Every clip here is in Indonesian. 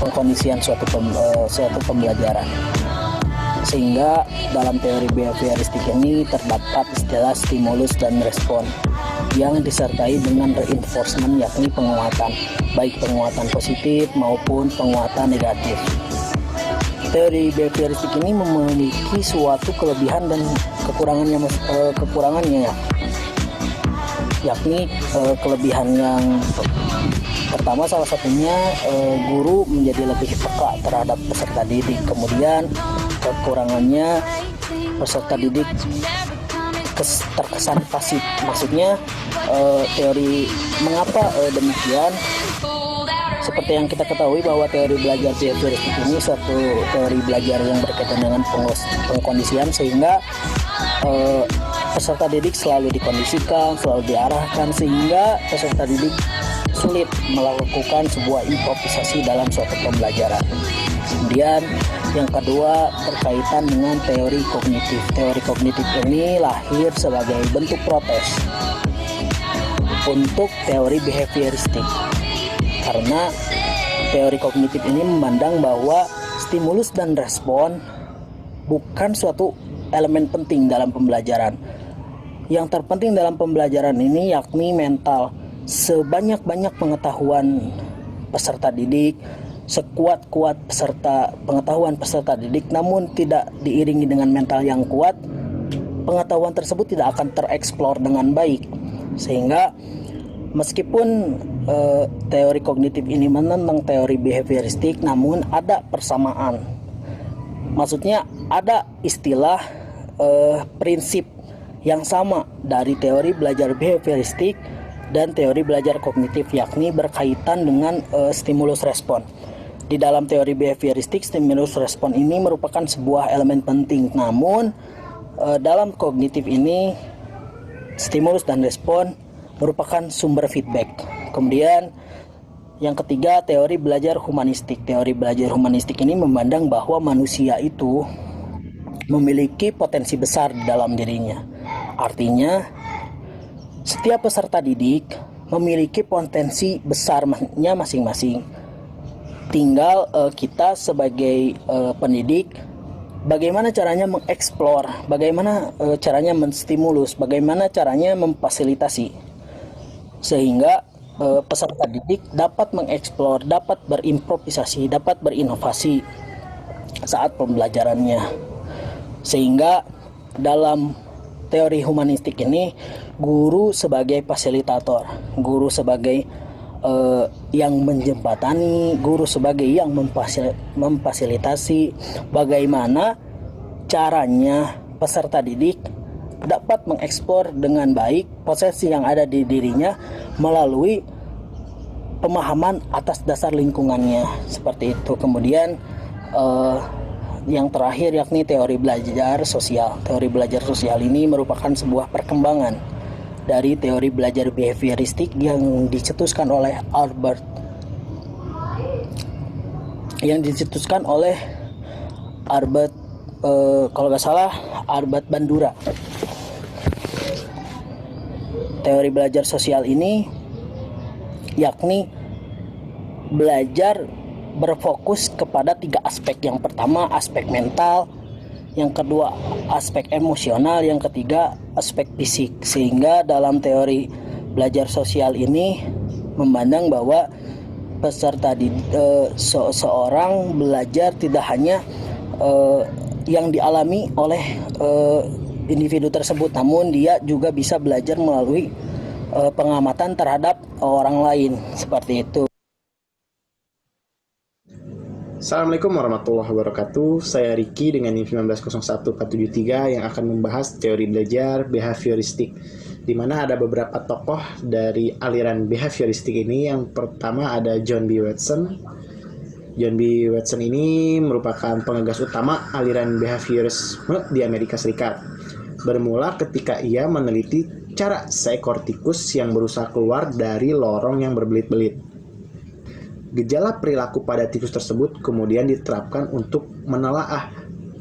pengkondisian suatu pembelajaran. Sehingga dalam teori behavioristik ini terdapat istilah stimulus dan respon yang disertai dengan reinforcement, yakni penguatan, baik penguatan positif maupun penguatan negatif. Teori behavioristik ini memiliki suatu kelebihan dan kekurangannya, yakni kelebihan yang pertama salah satunya guru menjadi lebih peka terhadap peserta didik. Kemudian kekurangannya peserta didik terkesan pasif. Maksudnya teori mengapa demikian? Seperti yang kita ketahui bahwa teori belajar behavioristik ini suatu teori belajar yang berkaitan dengan pengkondisian, sehingga peserta didik selalu dikondisikan, selalu diarahkan, sehingga peserta didik sulit melakukan sebuah improvisasi dalam suatu pembelajaran. Kemudian yang kedua berkaitan dengan teori kognitif. Teori kognitif ini lahir sebagai bentuk protes untuk teori behavioristik, karena teori kognitif ini memandang bahwa stimulus dan respon bukan suatu elemen penting dalam pembelajaran. Yang terpenting dalam pembelajaran ini yakni mental. Sebanyak-banyak pengetahuan peserta didik, sekuat-kuat pengetahuan peserta didik, namun tidak diiringi dengan mental yang kuat, pengetahuan tersebut tidak akan tereksplor dengan baik. Sehingga meskipun teori kognitif ini menentang teori behavioristik, namun ada persamaan. Maksudnya ada istilah prinsip yang sama dari teori belajar behavioristik dan teori belajar kognitif, yakni berkaitan dengan stimulus respon. Di dalam teori behavioristik, stimulus respon ini merupakan sebuah elemen penting. Namun dalam kognitif ini, stimulus dan respon merupakan sumber feedback. Kemudian yang ketiga, teori belajar humanistik. Teori belajar humanistik ini memandang bahwa manusia itu memiliki potensi besar di dalam dirinya. Artinya setiap peserta didik memiliki potensi besarnya masing-masing. Tinggal kita sebagai pendidik, bagaimana caranya mengeksplor, bagaimana caranya menstimulus, bagaimana caranya memfasilitasi, sehingga peserta didik dapat mengeksplor, dapat berimprovisasi, dapat berinovasi saat pembelajarannya. Sehingga dalam teori humanistik ini, guru sebagai fasilitator, guru sebagai yang menjembatani, guru sebagai yang memfasilitasi bagaimana caranya peserta didik dapat mengeksplor dengan baik potensi yang ada di dirinya melalui pemahaman atas dasar lingkungannya, seperti itu. Kemudian yang terakhir yakni teori belajar sosial. Teori belajar sosial ini merupakan sebuah perkembangan dari teori belajar behavioristik yang dicetuskan oleh Albert Albert Bandura. Teori belajar sosial ini yakni belajar berfokus kepada 3 aspek. Yang pertama aspek mental, yang kedua aspek emosional, yang ketiga aspek fisik. Sehingga dalam teori belajar sosial ini memandang bahwa peserta seorang belajar tidak hanya yang dialami oleh individu tersebut, namun dia juga bisa belajar melalui pengamatan terhadap orang lain, seperti itu. Assalamualaikum warahmatullahi wabarakatuh. Saya Ricky dengan NIM 1901473 yang akan membahas teori belajar behavioristik, di mana ada beberapa tokoh dari aliran behavioristik ini. Yang pertama ada John B. Watson. John B. Watson ini merupakan penggagas utama aliran behaviorisme di Amerika Serikat. Bermula ketika ia meneliti cara seekor tikus yang berusaha keluar dari lorong yang berbelit-belit. Gejala perilaku pada tikus tersebut kemudian diterapkan untuk menelaah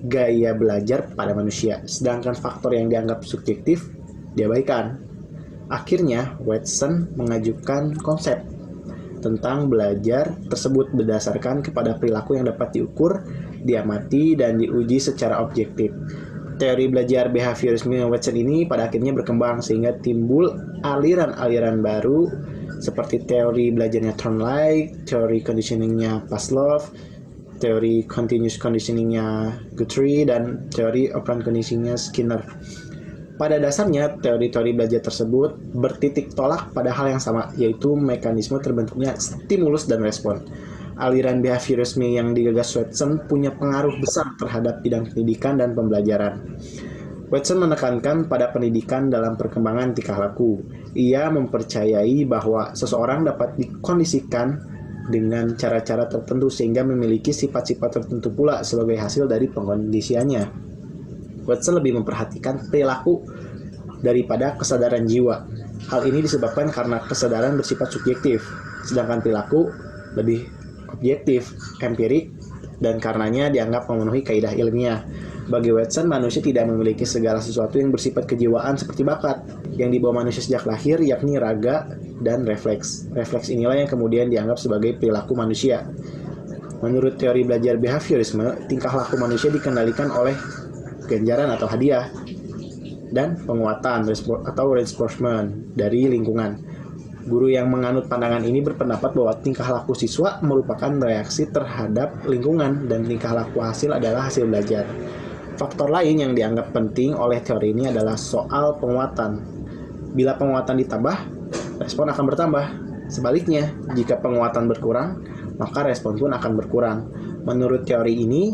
gaya belajar pada manusia, sedangkan faktor yang dianggap subjektif diabaikan. Akhirnya, Watson mengajukan konsep tentang belajar tersebut berdasarkan kepada perilaku yang dapat diukur, diamati, dan diuji secara objektif. Teori belajar behaviorisme Watson ini pada akhirnya berkembang sehingga timbul aliran-aliran baru seperti teori belajarnya Thorndike, teori conditioningnya Pavlov, teori continuous conditioningnya Guthrie, dan teori operant conditioningnya Skinner. Pada dasarnya, teori-teori belajar tersebut bertitik tolak pada hal yang sama, yaitu mekanisme terbentuknya stimulus dan respon. Aliran behaviorisme yang digagas Watson punya pengaruh besar terhadap bidang pendidikan dan pembelajaran. Watson menekankan pada pendidikan dalam perkembangan tingkah laku. Ia mempercayai bahwa seseorang dapat dikondisikan dengan cara-cara tertentu sehingga memiliki sifat-sifat tertentu pula sebagai hasil dari pengkondisiannya. Watson lebih memperhatikan perilaku daripada kesadaran jiwa. Hal ini disebabkan karena kesadaran bersifat subjektif, sedangkan perilaku lebih objektif, empirik, dan karenanya dianggap memenuhi kaidah ilmiah. Bagi Watson, manusia tidak memiliki segala sesuatu yang bersifat kejiwaan seperti bakat yang dibawa manusia sejak lahir, yakni raga dan refleks. Refleks inilah yang kemudian dianggap sebagai perilaku manusia. Menurut teori belajar behaviorisme, tingkah laku manusia dikendalikan oleh ganjaran atau hadiah dan penguatan atau reinforcement dari lingkungan. Guru yang menganut pandangan ini berpendapat bahwa tingkah laku siswa merupakan reaksi terhadap lingkungan dan tingkah laku hasil adalah hasil belajar. Faktor lain yang dianggap penting oleh teori ini adalah soal penguatan. Bila penguatan ditambah, respon akan bertambah. Sebaliknya, jika penguatan berkurang, maka respon pun akan berkurang. Menurut teori ini,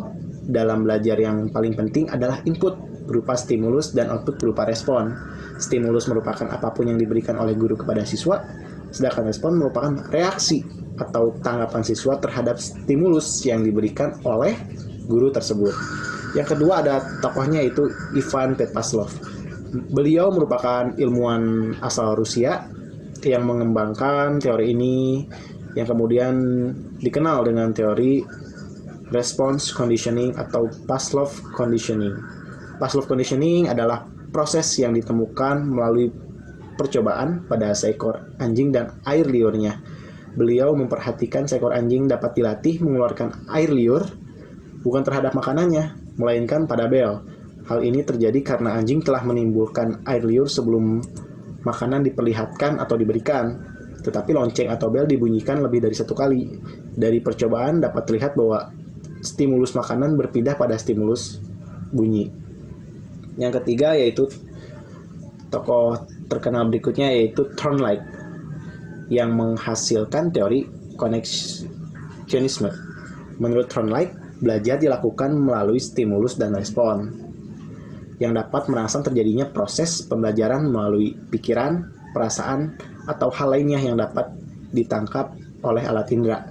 dalam belajar yang paling penting adalah input berupa stimulus dan output berupa respon. Stimulus merupakan apapun yang diberikan oleh guru kepada siswa, sedangkan respon merupakan reaksi atau tanggapan siswa terhadap stimulus yang diberikan oleh guru tersebut. Yang kedua ada tokohnya yaitu Ivan Pavlov. Beliau merupakan ilmuwan asal Rusia yang mengembangkan teori ini yang kemudian dikenal dengan teori response conditioning atau Pavlov conditioning. Pavlov conditioning adalah proses yang ditemukan melalui percobaan pada seekor anjing dan air liurnya. Beliau memperhatikan seekor anjing dapat dilatih mengeluarkan air liur bukan terhadap makanannya, melainkan pada bel. Hal ini terjadi karena anjing telah menimbulkan air liur sebelum makanan diperlihatkan atau diberikan. Tetapi lonceng atau bel dibunyikan lebih dari satu kali. Dari percobaan dapat terlihat bahwa stimulus makanan berpindah pada stimulus bunyi. Yang ketiga yaitu tokoh terkenal berikutnya yaitu Thorndike yang menghasilkan teori connectionisme. Menurut Thorndike, belajar dilakukan melalui stimulus dan respon yang dapat merangsang terjadinya proses pembelajaran melalui pikiran, perasaan, atau hal lainnya yang dapat ditangkap oleh alat indera.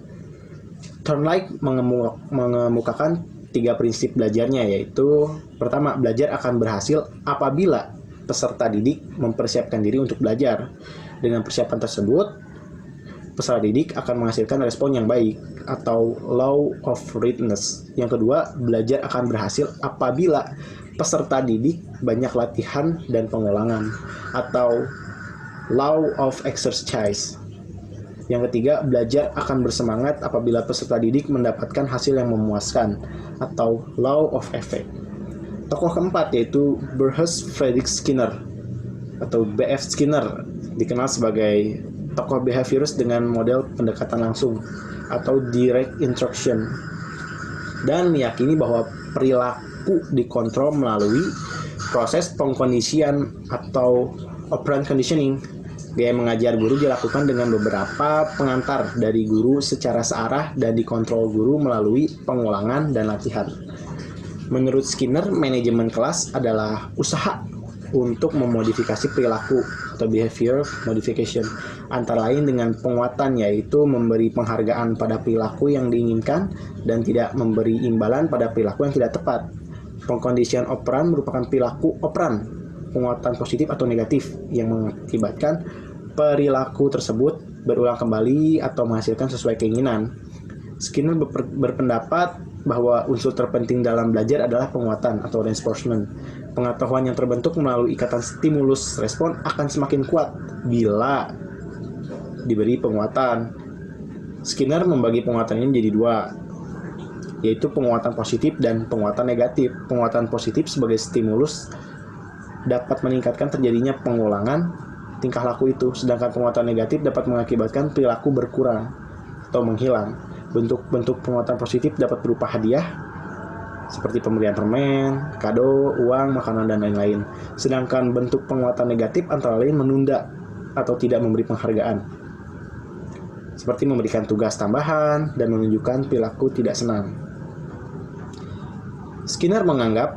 Thorndike mengemukakan 3 prinsip belajarnya, yaitu pertama, belajar akan berhasil apabila peserta didik mempersiapkan diri untuk belajar. Dengan persiapan tersebut, peserta didik akan menghasilkan respon yang baik atau law of readiness. Yang kedua, belajar akan berhasil apabila peserta didik banyak latihan dan pengulangan atau law of exercise. Yang ketiga, belajar akan bersemangat apabila peserta didik mendapatkan hasil yang memuaskan atau law of effect. Tokoh keempat yaitu Bruce Frederick Skinner atau B.F. Skinner, dikenal sebagai tokoh behaviorist dengan model pendekatan langsung atau direct instruction, dan meyakini bahwa perilaku dikontrol melalui proses pengkondisian atau operant conditioning. Gaya mengajar guru dilakukan dengan beberapa pengantar dari guru secara searah dan dikontrol guru melalui pengulangan dan latihan. Menurut Skinner, manajemen kelas adalah usaha untuk memodifikasi perilaku atau behavior modification, antara lain dengan penguatan, yaitu memberi penghargaan pada perilaku yang diinginkan dan tidak memberi imbalan pada perilaku yang tidak tepat. Pengkondisian operan merupakan perilaku operan, penguatan positif atau negatif yang mengakibatkan perilaku tersebut berulang kembali atau menghasilkan sesuai keinginan. Skinner berpendapat bahwa unsur terpenting dalam belajar adalah penguatan atau reinforcement. Pengetahuan yang terbentuk melalui ikatan stimulus respon akan semakin kuat bila diberi penguatan. Skinner membagi penguatan ini jadi dua, yaitu penguatan positif dan penguatan negatif. Penguatan positif sebagai stimulus dapat meningkatkan terjadinya pengulangan tingkah laku itu, sedangkan penguatan negatif dapat mengakibatkan perilaku berkurang atau menghilang. Bentuk-bentuk penguatan positif dapat berupa hadiah, seperti pemberian permen, kado, uang, makanan, dan lain-lain. Sedangkan bentuk penguatan negatif antara lain menunda atau tidak memberi penghargaan, seperti memberikan tugas tambahan dan menunjukkan perilaku tidak senang. Skinner menganggap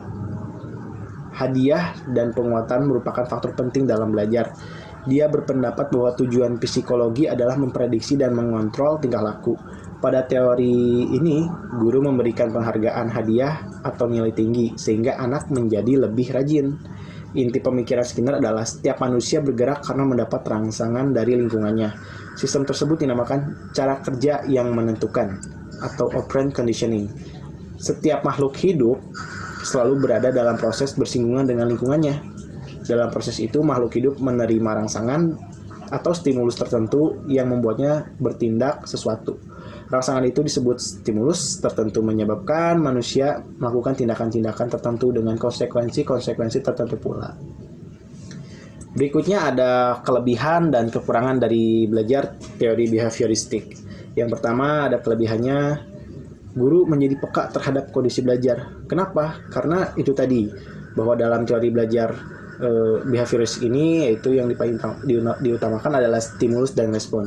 hadiah dan penguatan merupakan faktor penting dalam belajar. Dia berpendapat bahwa tujuan psikologi adalah memprediksi dan mengontrol tingkah laku. Pada teori ini, guru memberikan penghargaan hadiah atau nilai tinggi, sehingga anak menjadi lebih rajin. Inti pemikiran Skinner adalah setiap manusia bergerak karena mendapat rangsangan dari lingkungannya. Sistem tersebut dinamakan cara kerja yang menentukan atau operant conditioning. Setiap makhluk hidup selalu berada dalam proses bersinggungan dengan lingkungannya. Dalam proses itu, makhluk hidup menerima rangsangan atau stimulus tertentu yang membuatnya bertindak sesuatu. Rangsangan itu disebut stimulus tertentu, menyebabkan manusia melakukan tindakan-tindakan tertentu dengan konsekuensi-konsekuensi tertentu pula. Berikutnya ada kelebihan dan kekurangan dari belajar teori behavioristik. Yang pertama, ada kelebihannya, guru menjadi peka terhadap kondisi belajar. Kenapa? Karena itu tadi, bahwa dalam teori belajar behavioristik ini, yaitu yang diutamakan adalah stimulus dan respon.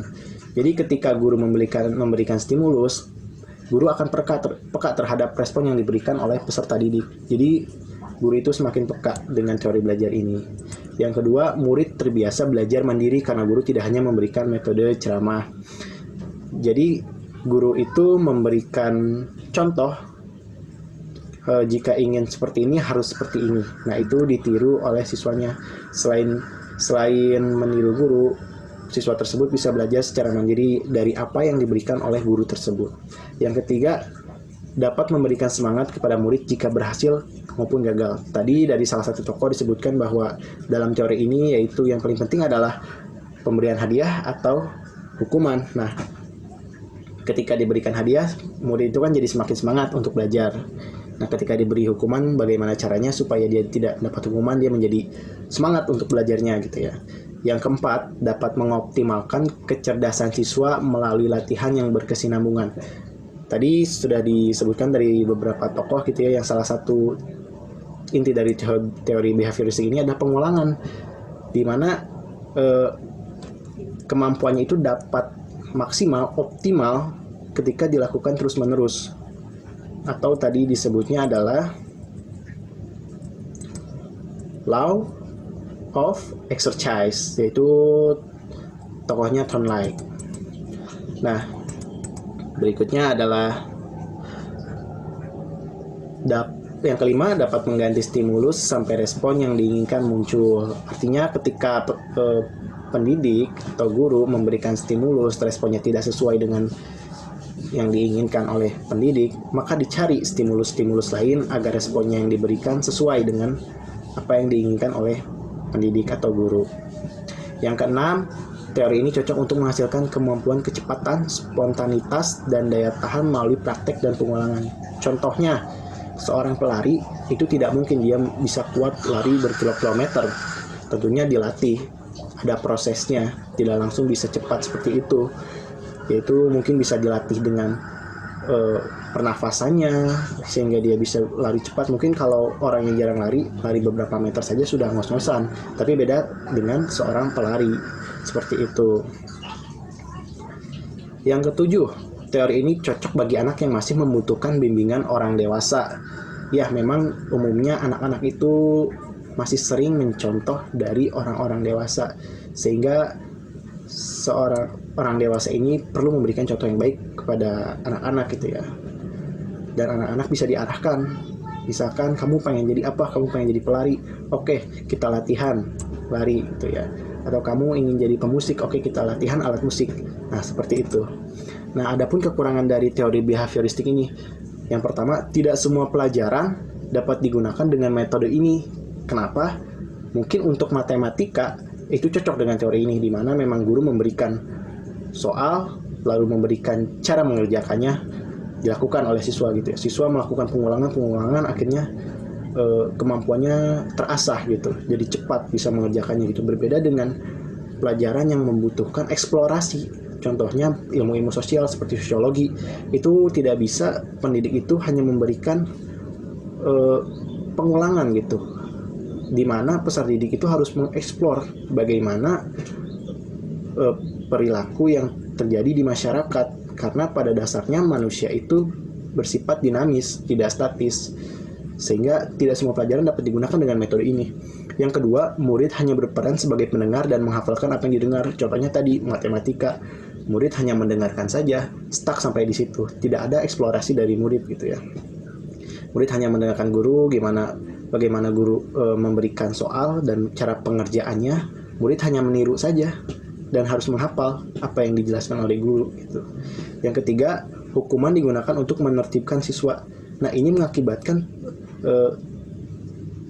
Jadi ketika guru memberikan stimulus, guru akan peka terhadap respon yang diberikan oleh peserta didik. Jadi guru itu semakin peka dengan teori belajar ini. Yang kedua, murid terbiasa belajar mandiri karena guru tidak hanya memberikan metode ceramah. Jadi guru itu memberikan contoh, jika ingin seperti ini harus seperti ini. Nah, itu ditiru oleh siswanya. Selain meniru guru, siswa tersebut bisa belajar secara mandiri dari apa yang diberikan oleh guru tersebut. Yang ketiga, dapat memberikan semangat kepada murid jika berhasil maupun gagal. Tadi dari salah satu tokoh disebutkan bahwa dalam teori ini, yaitu yang paling penting adalah pemberian hadiah atau hukuman. Nah, ketika diberikan hadiah, murid itu kan jadi semakin semangat untuk belajar. Nah, ketika diberi hukuman, bagaimana caranya supaya dia tidak dapat hukuman, dia menjadi semangat untuk belajarnya gitu ya. Yang keempat, dapat mengoptimalkan kecerdasan siswa melalui latihan yang berkesinambungan. Tadi sudah disebutkan dari beberapa tokoh gitu ya, yang salah satu inti dari teori behavioristik ini adalah pengulangan, di mana kemampuannya itu dapat maksimal, optimal ketika dilakukan terus-menerus. Atau tadi disebutnya adalah law of exercise, yaitu tokohnya Thorndike. Nah, berikutnya adalah yang kelima, dapat mengganti stimulus sampai respon yang diinginkan muncul. Artinya ketika pendidik atau guru memberikan stimulus, responnya tidak sesuai dengan yang diinginkan oleh pendidik, maka dicari stimulus-stimulus lain agar responnya yang diberikan sesuai dengan apa yang diinginkan oleh pendidik atau guru. Yang keenam, teori ini cocok untuk menghasilkan kemampuan kecepatan, spontanitas, dan daya tahan melalui praktek dan pengulangan. Contohnya, seorang pelari itu tidak mungkin dia bisa kuat lari berkilo-kilometer. Tentunya dilatih, ada prosesnya, tidak langsung bisa cepat seperti itu. Yaitu mungkin bisa dilatih dengan pernafasannya sehingga dia bisa lari cepat. Mungkin kalau orang yang jarang lari beberapa meter saja sudah ngos-ngosan, tapi beda dengan seorang pelari seperti itu. Yang ketujuh, teori ini cocok bagi anak yang masih membutuhkan bimbingan orang dewasa. Ya, memang umumnya anak-anak itu masih sering mencontoh dari orang-orang dewasa, sehingga orang dewasa ini perlu memberikan contoh yang baik kepada anak-anak gitu ya. Dan anak-anak bisa diarahkan. Misalkan kamu pengen jadi apa? Kamu pengen jadi pelari. Oke, kita latihan lari gitu ya. Atau kamu ingin jadi pemusik. Oke, kita latihan alat musik. Nah, seperti itu. Nah, adapun kekurangan dari teori behavioristik ini. Yang pertama, tidak semua pelajaran dapat digunakan dengan metode ini. Kenapa? Mungkin untuk matematika itu cocok dengan teori ini, di mana memang guru memberikan soal lalu memberikan cara mengerjakannya dilakukan oleh siswa gitu ya. Siswa melakukan pengulangan, akhirnya kemampuannya terasah gitu, jadi cepat bisa mengerjakannya gitu. Berbeda dengan pelajaran yang membutuhkan eksplorasi, contohnya ilmu-ilmu sosial seperti sosiologi, itu tidak bisa pendidik itu hanya memberikan pengulangan gitu, di mana peserta didik itu harus mengeksplor bagaimana perilaku yang terjadi di masyarakat, karena pada dasarnya manusia itu bersifat dinamis, tidak statis, sehingga tidak semua pelajaran dapat digunakan dengan metode ini. Yang kedua, murid hanya berperan sebagai pendengar dan menghafalkan apa yang didengar. Contohnya tadi matematika, murid hanya mendengarkan saja, stuck sampai di situ, tidak ada eksplorasi dari murid gitu ya. Murid hanya mendengarkan guru, bagaimana guru memberikan soal dan cara pengerjaannya. Murid hanya meniru saja dan harus menghafal apa yang dijelaskan oleh guru gitu. Yang ketiga, hukuman digunakan untuk menertibkan siswa. Nah, ini mengakibatkan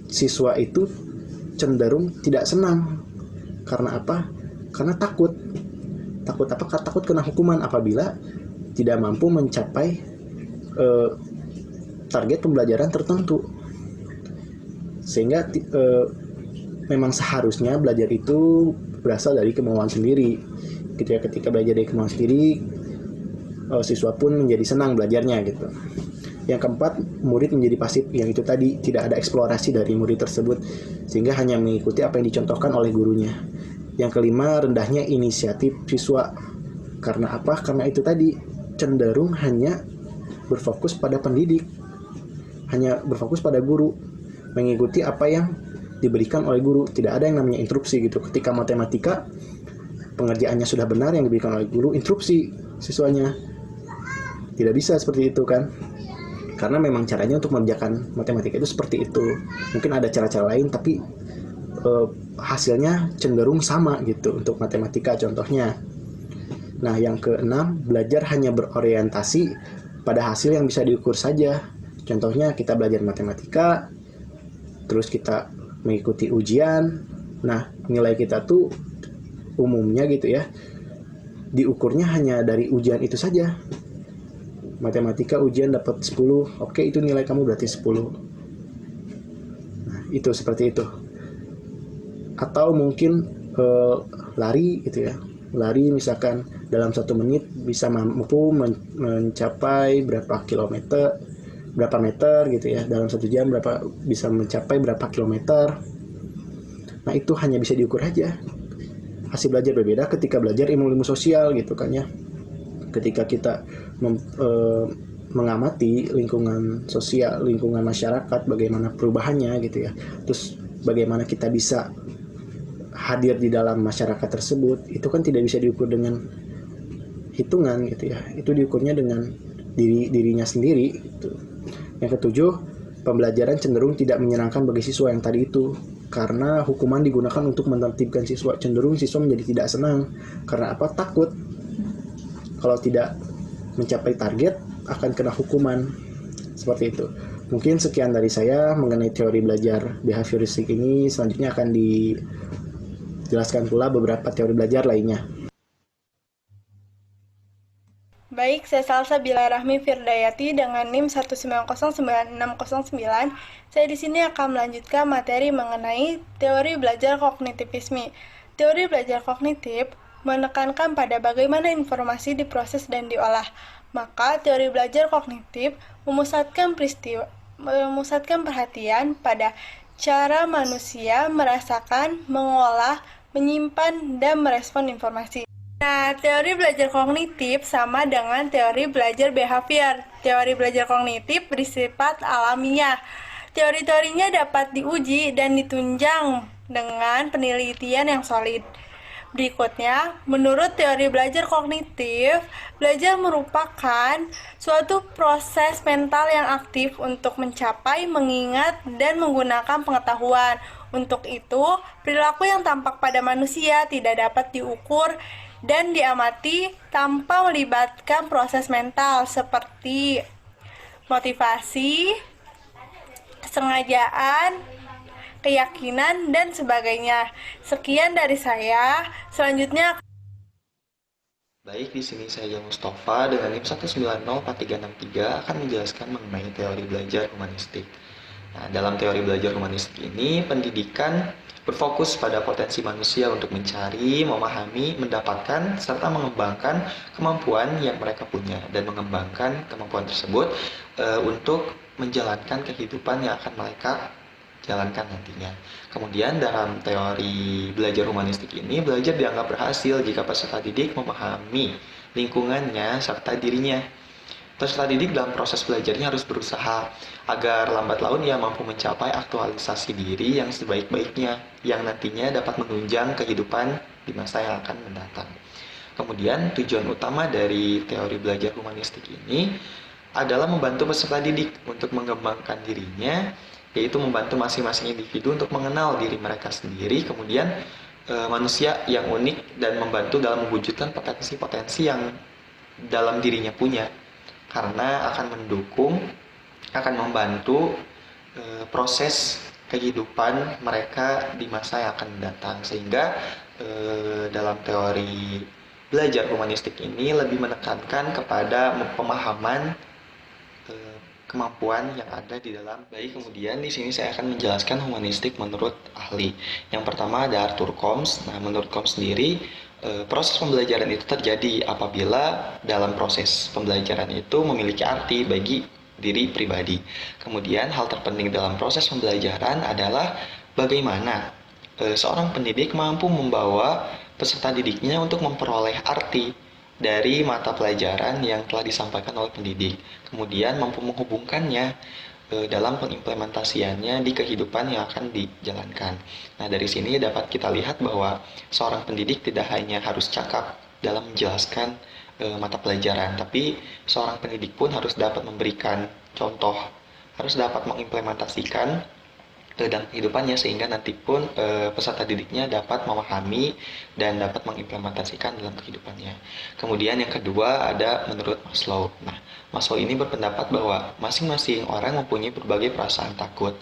siswa itu cenderung tidak senang. Karena apa? Karena takut. Takut apa? Takut kena hukuman apabila tidak mampu mencapai target pembelajaran tertentu. Sehingga memang seharusnya belajar itu berasal dari kemauan sendiri. Ketika belajar dari kemauan sendiri, siswa pun menjadi senang belajarnya gitu. Yang keempat, murid menjadi pasif, yang itu tadi tidak ada eksplorasi dari murid tersebut, sehingga hanya mengikuti apa yang dicontohkan oleh gurunya. Yang kelima, rendahnya inisiatif siswa. Karena apa? Karena itu tadi cenderung hanya berfokus pada pendidik, hanya berfokus pada guru, mengikuti apa yang diberikan oleh guru. Tidak ada yang namanya interupsi gitu. Ketika matematika pengerjaannya sudah benar yang diberikan oleh guru, interupsi siswanya. Tidak bisa seperti itu kan? Karena memang caranya untuk mengerjakan matematika itu seperti itu. Mungkin ada cara-cara lain, tapi hasilnya cenderung sama gitu untuk matematika contohnya. Nah, yang keenam, belajar hanya berorientasi pada hasil yang bisa diukur saja. Contohnya kita belajar matematika, terus kita mengikuti ujian. Nah, nilai kita tuh umumnya gitu ya, diukurnya hanya dari ujian itu saja. Matematika ujian dapat 10, oke, itu nilai kamu berarti 10. Nah, itu seperti itu. Atau mungkin lari gitu ya. Lari misalkan dalam 1 menit bisa mampu mencapai berapa meter gitu ya. Dalam 1 jam bisa mencapai berapa kilometer. Nah, itu hanya bisa diukur aja. Hasil belajar berbeda ketika belajar ilmu-ilmu sosial gitu kan ya. Ketika kita mengamati lingkungan sosial, lingkungan masyarakat, bagaimana perubahannya gitu ya. Terus bagaimana kita bisa hadir di dalam masyarakat tersebut, itu kan tidak bisa diukur dengan hitungan gitu ya. Itu diukurnya dengan dirinya sendiri gitu. Yang ketujuh, pembelajaran cenderung tidak menyenangkan bagi siswa yang tadi itu. Karena hukuman digunakan untuk menertibkan siswa, cenderung siswa menjadi tidak senang. Karena apa? Takut kalau tidak mencapai target akan kena hukuman. Seperti itu. Mungkin sekian dari saya mengenai teori belajar behavioristik ini. Selanjutnya akan dijelaskan pula beberapa teori belajar lainnya. Baik, saya Salsa Bilarahmi Firdayati dengan NIM 1909609. Saya di sini akan melanjutkan materi mengenai teori belajar kognitivisme. Teori belajar kognitif menekankan pada bagaimana informasi diproses dan diolah. Maka teori belajar kognitif memusatkan perhatian pada cara manusia merasakan, mengolah, menyimpan, dan merespon informasi. Nah, teori belajar kognitif sama dengan teori belajar behavior. Teori belajar kognitif bersifat alamiah. Teori-teorinya dapat diuji dan ditunjang dengan penelitian yang solid. Berikutnya, menurut teori belajar kognitif, belajar merupakan suatu proses mental yang aktif untuk mencapai, mengingat, dan menggunakan pengetahuan. Untuk itu, perilaku yang tampak pada manusia tidak dapat diukur dan diamati tanpa melibatkan proses mental seperti motivasi, kesengajaan, keyakinan, dan sebagainya. Sekian dari saya. Selanjutnya Baik, di sini saya Mustafa dengan NIM 1904363 akan menjelaskan mengenai teori belajar humanistik. Nah, dalam teori belajar humanistik ini, pendidikan berfokus pada potensi manusia untuk mencari, memahami, mendapatkan, serta mengembangkan kemampuan yang mereka punya dan mengembangkan kemampuan tersebut untuk menjalankan kehidupan yang akan mereka jalankan nantinya. Kemudian dalam teori belajar humanistik ini, belajar dianggap berhasil jika peserta didik memahami lingkungannya serta dirinya. Peserta didik dalam proses belajarnya harus berusaha agar lambat laun ia mampu mencapai aktualisasi diri yang sebaik-baiknya, yang nantinya dapat menunjang kehidupan di masa yang akan mendatang. Kemudian tujuan utama dari teori belajar humanistik ini adalah membantu peserta didik untuk mengembangkan dirinya, yaitu membantu masing-masing individu untuk mengenal diri mereka sendiri, kemudian manusia yang unik, dan membantu dalam mewujudkan potensi-potensi yang dalam dirinya punya, karena akan mendukung, akan membantu proses kehidupan mereka di masa yang akan datang. Sehingga dalam teori belajar humanistik ini lebih menekankan kepada pemahaman kemampuan yang ada di dalam. Baik, kemudian di sini saya akan menjelaskan humanistik menurut ahli. Yang pertama ada Arthur Combs. Nah, menurut Combs sendiri, proses pembelajaran itu terjadi apabila dalam proses pembelajaran itu memiliki arti bagi diri pribadi. Kemudian hal terpenting dalam proses pembelajaran adalah bagaimana seorang pendidik mampu membawa peserta didiknya untuk memperoleh arti dari mata pelajaran yang telah disampaikan oleh pendidik. Kemudian mampu menghubungkannya dalam pengimplementasiannya di kehidupan yang akan dijalankan. Nah, dari sini dapat kita lihat bahwa seorang pendidik tidak hanya harus cakap dalam menjelaskan mata pelajaran, tapi seorang pendidik pun harus dapat memberikan contoh, harus dapat mengimplementasikan dalam kehidupannya, sehingga nanti pun peserta didiknya dapat memahami dan dapat mengimplementasikan dalam kehidupannya. Kemudian yang kedua ada menurut Maslow. Nah, Maslow ini berpendapat bahwa masing-masing orang mempunyai berbagai perasaan takut.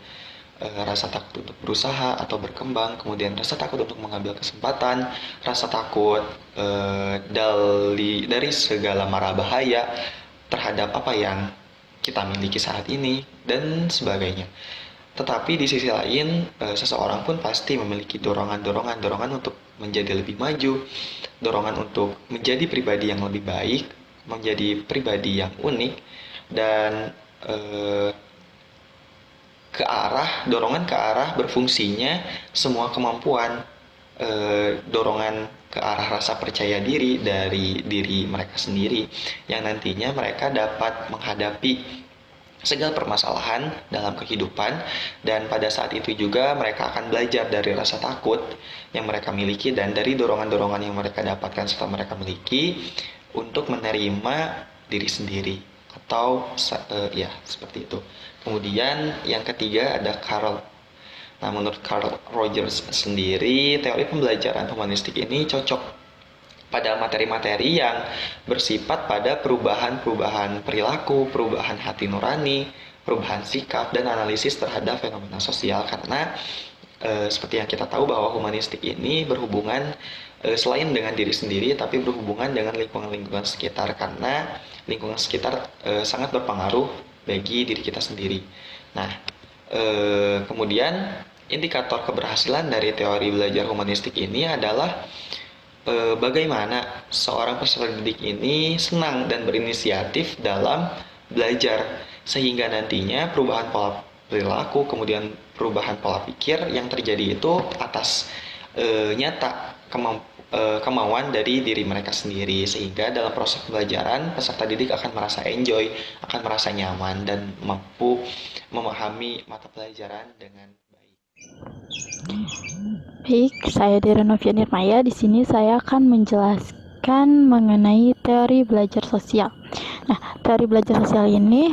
Rasa takut untuk berusaha atau berkembang, kemudian rasa takut untuk mengambil kesempatan, rasa takut dari segala mara bahaya terhadap apa yang kita miliki saat ini, dan sebagainya. Tetapi di sisi lain, seseorang pun pasti memiliki dorongan untuk menjadi lebih maju, dorongan untuk menjadi pribadi yang lebih baik, menjadi pribadi yang unik, dan dorongan ke arah berfungsinya semua kemampuan, dorongan ke arah rasa percaya diri dari diri mereka sendiri, yang nantinya mereka dapat menghadapi segala permasalahan dalam kehidupan, dan pada saat itu juga mereka akan belajar dari rasa takut yang mereka miliki dan dari dorongan-dorongan yang mereka dapatkan serta mereka miliki untuk menerima diri sendiri, atau ya seperti itu. Kemudian yang ketiga ada Carl. Nah, menurut Carl Rogers sendiri, teori pembelajaran humanistik ini cocok pada materi-materi yang bersifat pada perubahan perilaku, perubahan hati nurani, perubahan sikap, dan analisis terhadap fenomena sosial. Karena seperti yang kita tahu bahwa humanistik ini berhubungan selain dengan diri sendiri, tapi berhubungan dengan lingkungan sekitar, karena lingkungan sekitar sangat berpengaruh bagi diri kita sendiri. Nah, kemudian indikator keberhasilan dari teori belajar humanistik ini adalah bagaimana seorang peserta didik ini senang dan berinisiatif dalam belajar, sehingga nantinya perubahan pola perilaku, kemudian perubahan pola pikir yang terjadi itu atas nyata kemauan dari diri mereka sendiri, sehingga dalam proses pembelajaran peserta didik akan merasa enjoy, akan merasa nyaman, dan mampu memahami mata pelajaran dengan baik. Baik, saya Dera Novia Nirmaya. Di sini saya akan menjelaskan mengenai teori belajar sosial. Nah, teori belajar sosial ini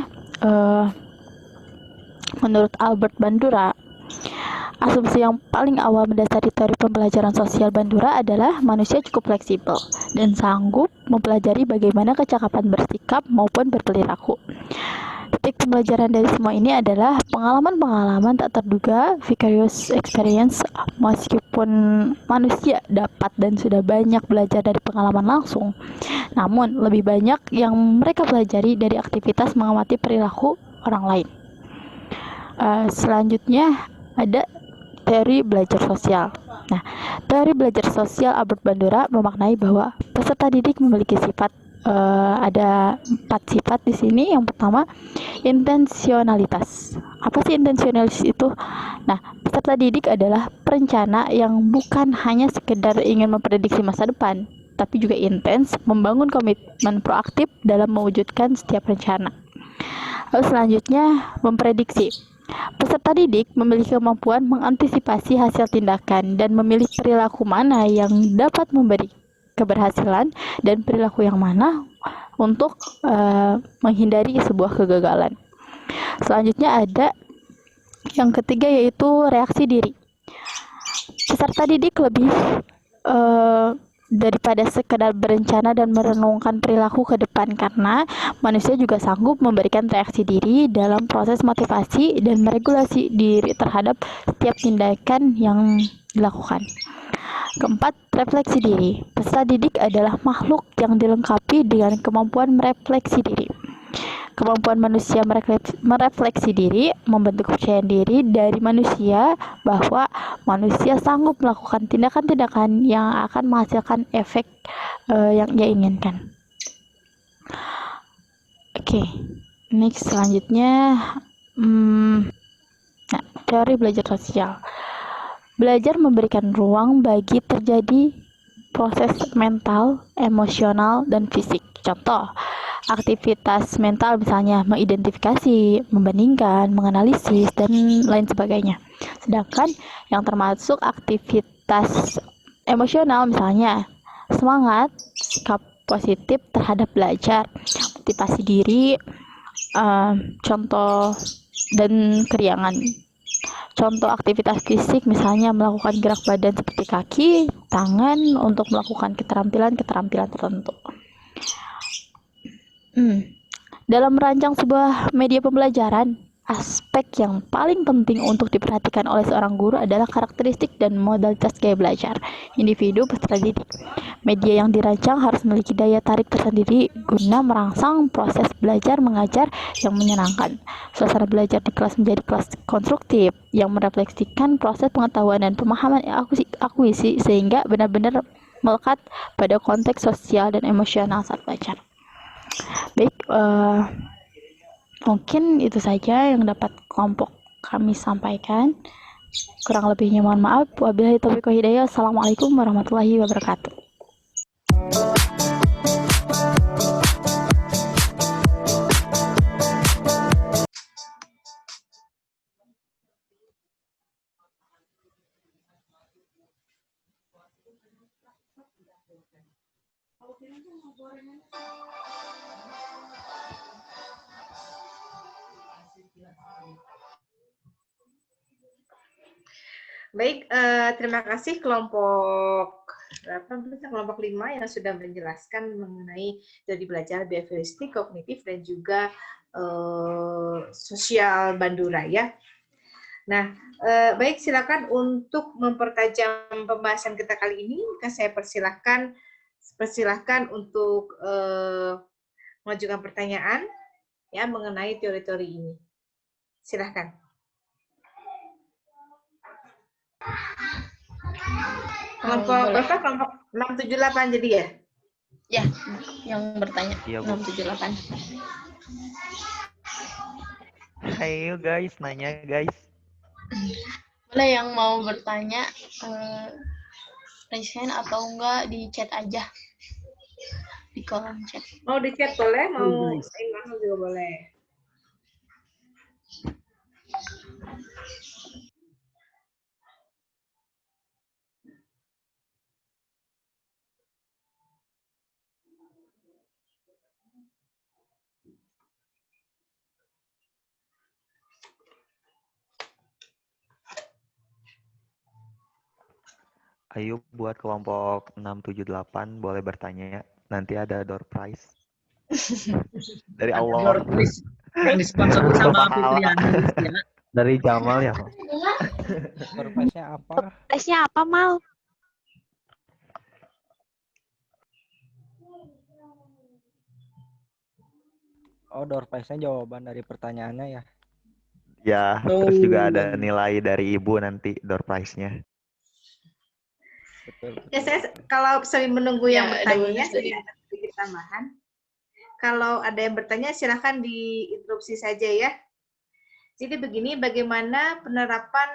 menurut Albert Bandura, asumsi yang paling awal mendasari teori pembelajaran sosial Bandura adalah manusia cukup fleksibel dan sanggup mempelajari bagaimana kecakapan bersikap maupun berperilaku. Titik pembelajaran dari semua ini adalah pengalaman-pengalaman tak terduga, vicarious experience. Meskipun manusia dapat dan sudah banyak belajar dari pengalaman langsung, namun lebih banyak yang mereka pelajari dari aktivitas mengamati perilaku orang lain. Selanjutnya ada teori belajar sosial. Nah, teori belajar sosial Albert Bandura memaknai bahwa peserta didik memiliki sifat ada 4 sifat di sini. Yang pertama, intensionalitas. Apa sih intensionalitas itu? Nah, peserta didik adalah perencana yang bukan hanya sekedar ingin memprediksi masa depan, tapi juga intens membangun komitmen proaktif dalam mewujudkan setiap rencana. Lalu selanjutnya, memprediksi. Peserta didik memiliki kemampuan mengantisipasi hasil tindakan dan memilih perilaku mana yang dapat memberi keberhasilan dan perilaku yang mana untuk menghindari sebuah kegagalan. Selanjutnya ada yang ketiga, yaitu reaksi diri. Peserta didik lebih daripada sekedar berencana dan merenungkan perilaku ke depan, karena manusia juga sanggup memberikan reaksi diri dalam proses motivasi dan meregulasi diri terhadap setiap tindakan yang dilakukan. Keempat, refleksi diri. Peserta didik adalah makhluk yang dilengkapi dengan kemampuan merefleksi diri. Kemampuan manusia merefleksi diri membentuk kepercayaan diri dari manusia bahwa manusia sanggup melakukan tindakan-tindakan yang akan menghasilkan efek yang ia inginkan. Oke, next selanjutnya teori belajar sosial. Belajar memberikan ruang bagi terjadi proses mental, emosional, dan fisik. Contoh, aktivitas mental misalnya mengidentifikasi, membandingkan, menganalisis, dan lain sebagainya. Sedangkan yang termasuk aktivitas emosional misalnya semangat, sikap positif terhadap belajar, motivasi diri, contoh, dan keriangan. Contoh aktivitas fisik misalnya melakukan gerak badan seperti kaki, tangan untuk melakukan keterampilan-keterampilan tertentu. Dalam merancang sebuah media pembelajaran, aspek yang paling penting untuk diperhatikan oleh seorang guru adalah karakteristik dan modalitas gaya belajar individu peserta didik. Media yang dirancang harus memiliki daya tarik tersendiri guna merangsang proses belajar mengajar yang menyenangkan. Suasana belajar di kelas menjadi kelas konstruktif yang merefleksikan proses pengetahuan dan pemahaman akuisisi sehingga benar-benar melekat pada konteks sosial dan emosional saat belajar. Baik, mungkin itu saja yang dapat kelompok kami sampaikan. Kurang lebihnya mohon maaf. Wabillahi taufiq wal hidayah. Assalamualaikum warahmatullahi wabarakatuh. Baik, terima kasih kelompok 5 yang sudah menjelaskan mengenai teori belajar behavioristik, kognitif, dan juga sosial Bandura ya. Nah, baik, silakan untuk mempertajam pembahasan kita kali ini. Saya persilahkan untuk mengajukan pertanyaan ya mengenai teori-teori ini. Silakan. Kelompok berapa? Kelompok 678 jadi ya? Ya, yang bertanya. Iya, Bu. 678. Ayo guys, nanya guys. Boleh yang mau bertanya, raise hand atau enggak di chat aja. Di kolom chat. Mau di chat boleh, mau langsung juga boleh. Ayo buat kelompok 678 boleh bertanya. Nanti ada door prize. Dari Allah. yang disponsori sama Berpahala Fitriani ya. dari Jamal ya. Surprise-nya apa? Tesnya apa, Mal? Oh, door prize-nya jawaban dari pertanyaannya ya. Ya, terus juga ada nilai dari ibu nanti door prize-nya. Betul. Ya, saya kalau sambil menunggu yang Ya, ada bertanya, bonus dari- saya ada sedikit tambahan. Kalau ada yang bertanya, silahkan diinterupsi saja ya. Jadi begini, bagaimana penerapan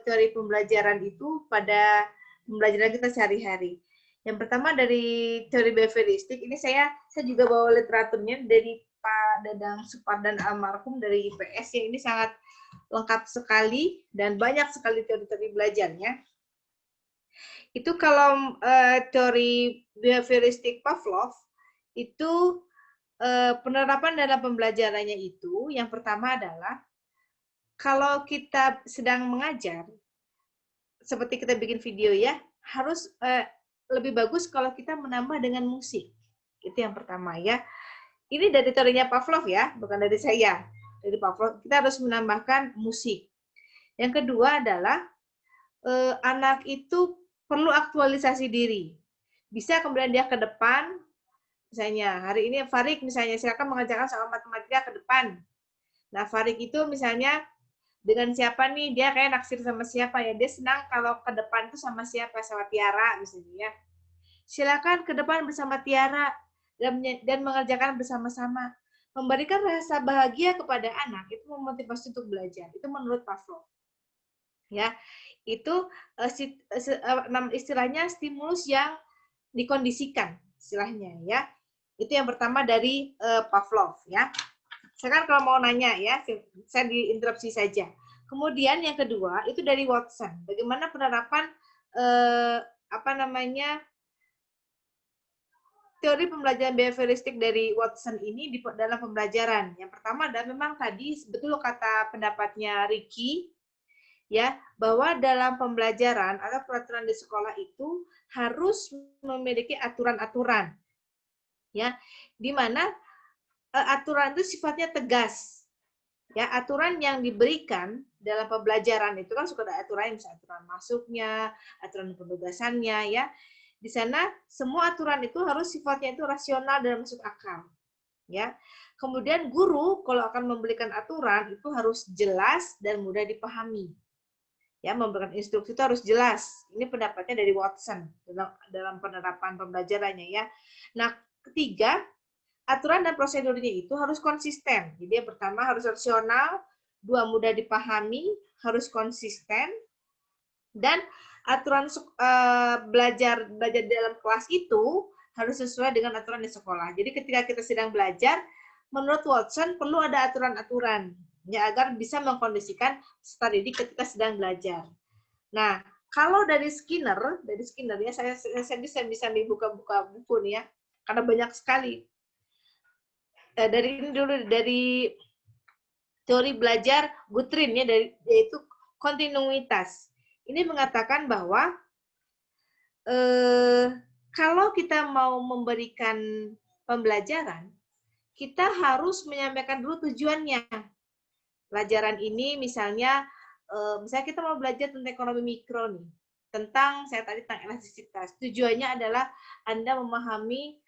teori pembelajaran itu pada pembelajaran kita sehari-hari. Yang pertama dari teori behavioristik, ini saya juga bawa literaturnya dari Pak Dadang Supardan almarhum dari IPS, yang ini sangat lengkap sekali dan banyak sekali teori-teori belajarnya. Itu kalau teori behavioristik Pavlov, itu penerapan dalam pembelajarannya itu, yang pertama adalah kalau kita sedang mengajar, seperti kita bikin video ya, harus lebih bagus kalau kita menambah dengan musik. Itu yang pertama ya. Ini dari teorinya Pavlov ya, bukan dari saya. Dari Pavlov, kita harus menambahkan musik. Yang kedua adalah anak itu perlu aktualisasi diri. Bisa kemudian dia ke depan, misalnya hari ini Farik misalnya silakan mengajarkan soal matematika ke depan. Nah Farik itu misalnya dengan siapa nih, dia kayak naksir sama siapa ya, dia senang kalau ke depan tuh sama siapa, sama Tiara misalnya. Silakan ke depan bersama Tiara dan mengerjakan bersama-sama. Memberikan rasa bahagia kepada anak itu memotivasi untuk belajar. Itu menurut Pavlov. Ya, itu istilahnya stimulus yang dikondisikan istilahnya ya. Itu yang pertama dari Pavlov ya. Sekarang kalau mau nanya ya, saya diinterupsi saja. Kemudian yang kedua itu dari Watson. Bagaimana penerapan teori pembelajaran behavioristik dari Watson ini di dalam pembelajaran. Yang pertama adalah memang tadi betul kata pendapatnya Ricky ya, bahwa dalam pembelajaran atau peraturan di sekolah itu harus memiliki aturan-aturan. Ya, di mana aturan itu sifatnya tegas. Ya, aturan yang diberikan dalam pembelajaran itu kan suka ada aturan, misalnya aturan masuknya, aturan penugasannya ya. Di sana semua aturan itu harus sifatnya itu rasional dan masuk akal. Ya. Kemudian guru kalau akan memberikan aturan itu harus jelas dan mudah dipahami. Ya, memberikan instruksi itu harus jelas. Ini pendapatnya dari Watson dalam penerapan pembelajarannya ya. Nah, ketiga, aturan dan prosedurnya itu harus konsisten. Jadi yang pertama harus rasional, dua mudah dipahami, harus konsisten, dan aturan belajar dalam kelas itu harus sesuai dengan aturan di sekolah. Jadi ketika kita sedang belajar, menurut Watson perlu ada aturan-aturan ya agar bisa mengkondisikan peserta didik ketika sedang belajar. Nah, kalau dari Skinner ya saya bisa buka-buka buku nih ya, karena banyak sekali. Dari ini dulu dari teori belajar Guthrie ya, yaitu kontinuitas. Ini mengatakan bahwa kalau kita mau memberikan pembelajaran, kita harus menyampaikan dulu tujuannya. Pelajaran ini misalnya kita mau belajar tentang ekonomi mikro nih, tentang elastisitas. Tujuannya adalah Anda memahami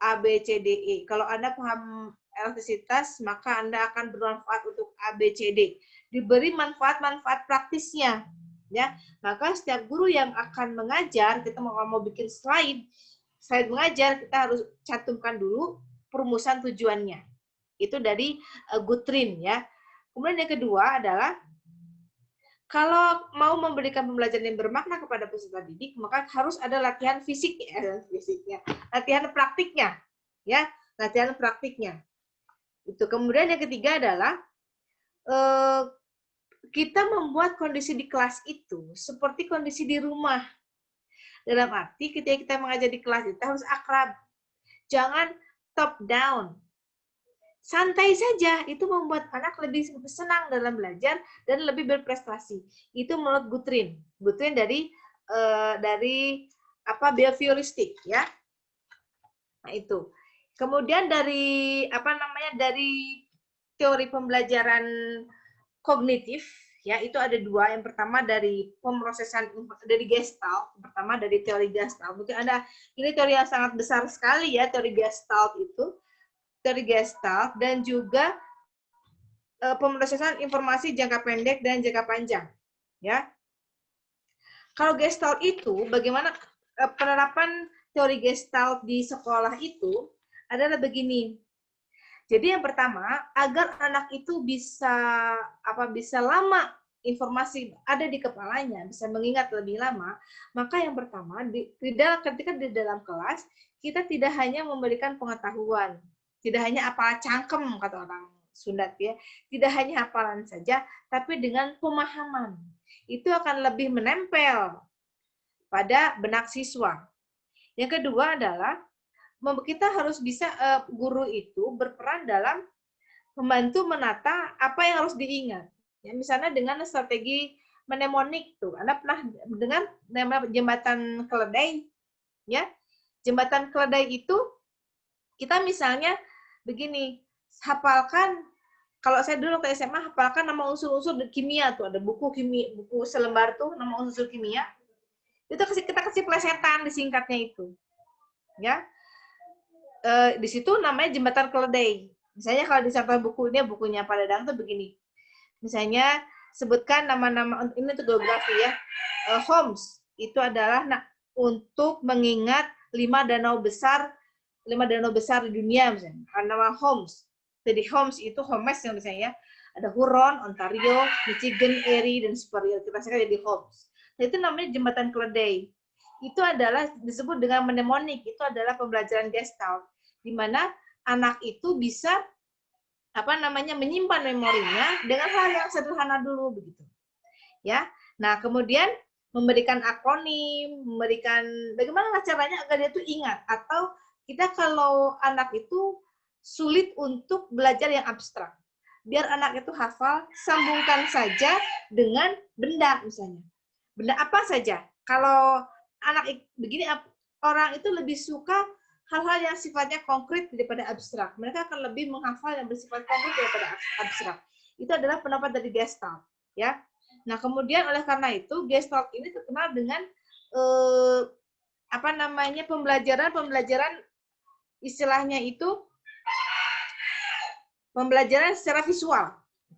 A, B, C, D, E. Kalau Anda paham elastisitas, maka Anda akan bermanfaat untuk A, B, C, D. Diberi manfaat-manfaat praktisnya. Ya, maka setiap guru yang akan mengajar, kita mau bikin slide mengajar, kita harus cantumkan dulu perumusan tujuannya. Itu dari Guthrie ya. Kemudian yang kedua adalah kalau mau memberikan pembelajaran yang bermakna kepada peserta didik, maka harus ada latihan fisiknya, latihan praktiknya, ya, latihan praktiknya. Itu. Kemudian yang ketiga adalah kita membuat kondisi di kelas itu seperti kondisi di rumah. Dalam arti ketika kita mengajar di kelas kita harus akrab, jangan top down. Santai saja, itu membuat anak lebih senang dalam belajar dan lebih berprestasi. Itu menurut Guthrie. Guthrie dari behavioristik ya. Nah, itu. Kemudian dari teori pembelajaran kognitif, ya itu ada dua. Yang pertama dari pemrosesan dari Gestalt, pertama dari teori Gestalt. Mungkin ini teori yang sangat besar sekali ya, teori Gestalt itu, teori Gestalt, dan juga pemrosesan informasi jangka pendek dan jangka panjang, ya. Kalau Gestalt itu, bagaimana penerapan teori Gestalt di sekolah itu adalah begini. Jadi yang pertama, agar anak itu bisa lama informasi ada di kepalanya, bisa mengingat lebih lama, maka yang pertama, ketika di dalam kelas, kita tidak hanya memberikan pengetahuan, tidak hanya apal cangkem, kata orang Sunda ya, tidak hanya hafalan saja, tapi dengan pemahaman. Itu akan lebih menempel pada benak siswa. Yang kedua adalah, kita harus bisa, guru itu berperan dalam membantu menata apa yang harus diingat. Ya, misalnya dengan strategi mnemonik tuh, Anda pernah dengar nama jembatan keledai? Ya, jembatan keledai itu kita misalnya begini, hafalkan. Kalau saya dulu ke SMA hafalkan nama unsur-unsur kimia tuh, ada buku kimia, buku selembar tuh nama unsur kimia. Itu kita kasih plesetan disingkatnya itu, ya. Di situ namanya jembatan keledai. Misalnya kalau di samping bukunya Pak Dadang tuh begini. Misalnya sebutkan nama-nama, ini tuh geografi ya. Homs itu adalah untuk mengingat 5 danau besar di dunia misalnya. Nama Homs. Jadi Homs itu Homes yang misalnya ada Huron, Ontario, Michigan, Erie dan Superior. Kita sekarang jadi Homs. Nah, itu namanya jembatan keledai. Itu adalah disebut dengan mnemonik. Itu adalah pembelajaran Gestalt, di mana anak itu bisa menyimpan memorinya dengan hal yang sederhana dulu begitu. Ya. Nah, kemudian memberikan akronim, memberikan bagaimana caranya agar dia tuh ingat, atau kita kalau anak itu sulit untuk belajar yang abstrak. Biar anak itu hafal, sambungkan saja dengan benda misalnya. Benda apa saja? Kalau anak begini, orang itu lebih suka hal-hal yang sifatnya konkret daripada abstrak. Mereka akan lebih menghafal yang bersifat konkret daripada abstrak. Itu adalah pendapat dari Gestalt, ya. Nah, kemudian oleh karena itu Gestalt ini terkenal dengan pembelajaran istilahnya itu pembelajaran secara visual.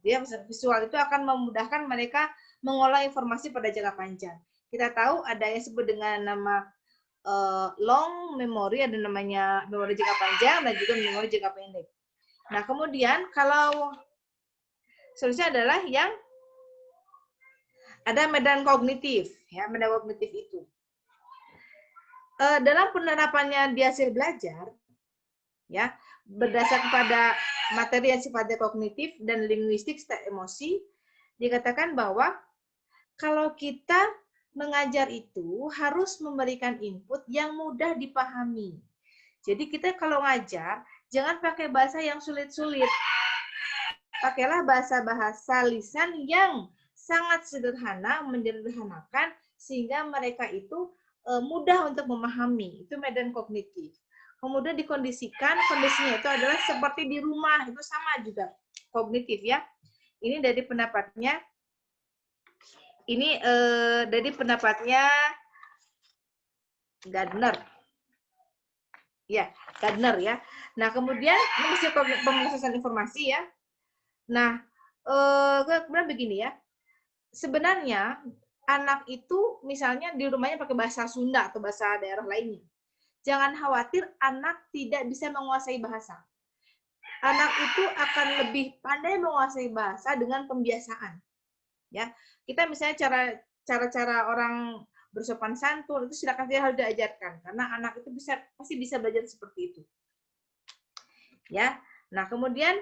Ya, visual itu akan memudahkan mereka mengolah informasi pada jangka panjang. Kita tahu ada yang disebut dengan nama long memory, ada namanya memori jangka panjang dan juga memori jangka pendek. Nah, kemudian kalau seterusnya adalah yang ada medan kognitif, ya, medan kognitif itu. Dalam penerapannya di hasil belajar, ya, berdasarkan pada materi yang sifatnya kognitif dan linguistik serta emosi, dikatakan bahwa kalau kita mengajar itu harus memberikan input yang mudah dipahami. Jadi kita kalau ngajar, jangan pakai bahasa yang sulit-sulit. Pakailah bahasa-bahasa lisan yang sangat sederhana, menyederhanakan, sehingga mereka itu mudah untuk memahami. Itu medan kognitif. Kemudian dikondisikan, kondisinya itu adalah seperti di rumah, itu sama juga kognitif ya. Ini dari pendapatnya. Ini dari pendapatnya Gardner. Ya, Gardner ya. Nah, kemudian ini mesti pemrosesan informasi ya. Nah, kemudian begini ya. Sebenarnya anak itu misalnya di rumahnya pakai bahasa Sunda atau bahasa daerah lainnya. Jangan khawatir anak tidak bisa menguasai bahasa. Anak itu akan lebih pandai menguasai bahasa dengan pembiasaan. Ya, kita misalnya cara orang bersopan santun itu silakan dia harus diajarkan karena anak itu pasti bisa belajar seperti itu. Ya, nah kemudian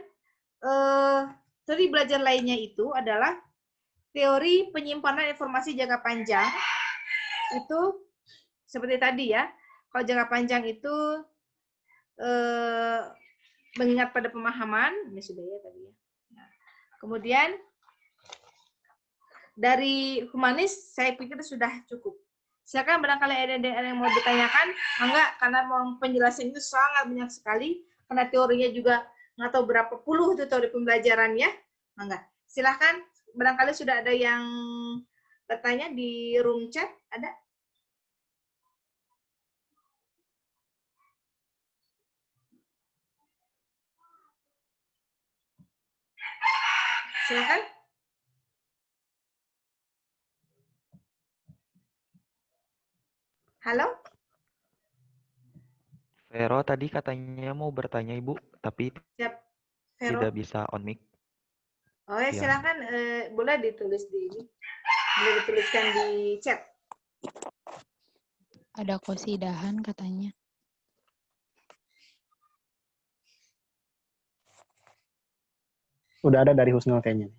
teori belajar lainnya itu adalah teori penyimpanan informasi jangka panjang. Itu seperti tadi ya, kalau jangka panjang itu mengingat pada pemahaman, ini sudah ya tadi ya. Nah, kemudian dari humanis saya pikir sudah cukup. Silakan barangkali ada yang mau ditanyakan, enggak, karena penjelasan itu sangat banyak sekali, karena teorinya juga nggak tahu berapa puluh itu teori pembelajarannya. Enggak. Silahkan, barangkali sudah ada yang bertanya di room chat, ada? Silahkan. Halo? Vero tadi katanya mau bertanya Ibu, tapi Siap. Vero? tidak bisa on mic. Oh ya, Iya. silahkan. Boleh ditulis di ini. Boleh dituliskan di chat. Ada kosidahan katanya. Udah ada dari Husnul kayaknya.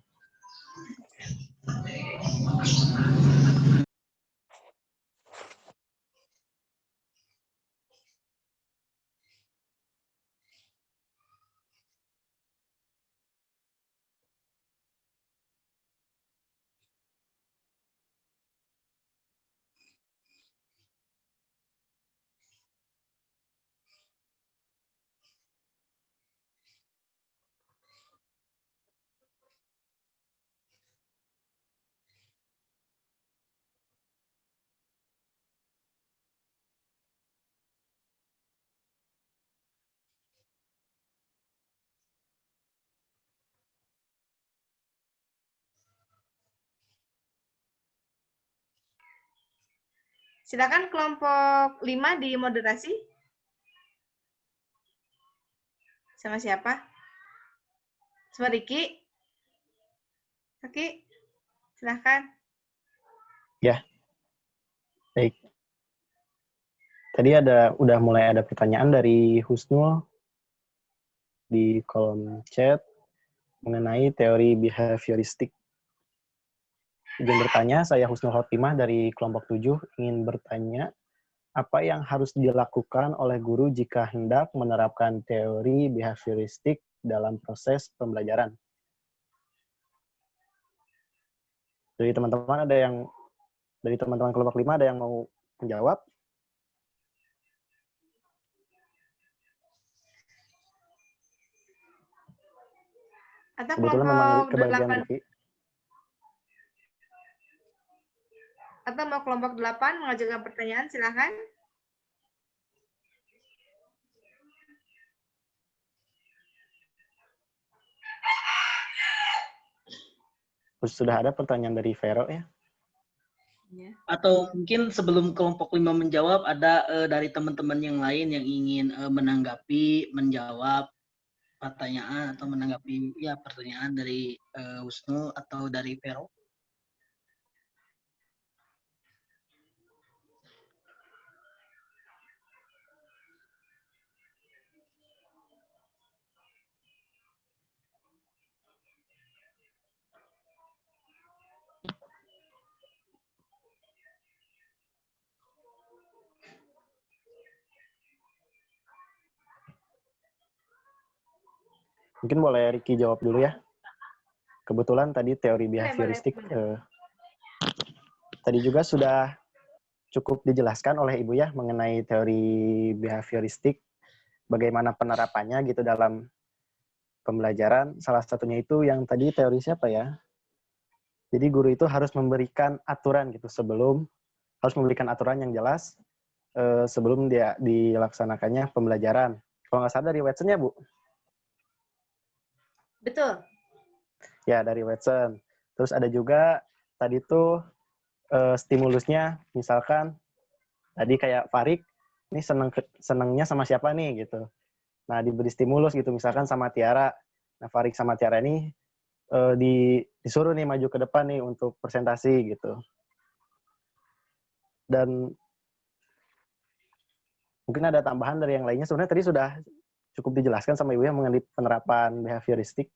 Silakan kelompok 5 di moderasi. Sama siapa? Sama Riki. Oke. Silahkan. Ya, baik. Tadi udah mulai ada pertanyaan dari Husnul di kolom chat mengenai teori behavioristik. Izin bertanya, saya Husnul Khotimah dari kelompok 7 ingin bertanya, apa yang harus dilakukan oleh guru jika hendak menerapkan teori behavioristik dalam proses pembelajaran? Dari teman-teman dari teman-teman kelompok 5 ada yang mau menjawab? Atau Kebetulan memang kelompok kebagian 8. Riki. Atau mau kelompok 8 mengajukan pertanyaan, silahkan. Sudah ada pertanyaan dari Vero ya? Atau mungkin sebelum kelompok 5 menjawab, ada dari teman-teman yang lain yang ingin menanggapi, menjawab pertanyaan atau menanggapi ya pertanyaan dari Husnul atau dari Vero. Mungkin boleh Riki jawab dulu ya. Kebetulan tadi teori behavioristik tadi juga sudah cukup dijelaskan oleh Ibu ya mengenai teori behavioristik, bagaimana penerapannya gitu dalam pembelajaran. Salah satunya itu yang tadi teori siapa ya? Jadi guru itu harus memberikan aturan gitu harus memberikan aturan yang jelas sebelum dia dilaksanakannya pembelajaran. Kalau nggak salah dari Watson ya, Bu? Betul. Ya, dari Watson. Terus ada juga tadi tuh stimulusnya, misalkan tadi kayak Farik, ini senengnya sama siapa nih gitu. Nah, diberi stimulus gitu, misalkan sama Tiara. Nah, Farik sama Tiara ini disuruh nih maju ke depan nih untuk presentasi gitu. Dan mungkin ada tambahan dari yang lainnya. Sebenarnya tadi sudah cukup dijelaskan sama Ibu ya mengenai penerapan behavioristik.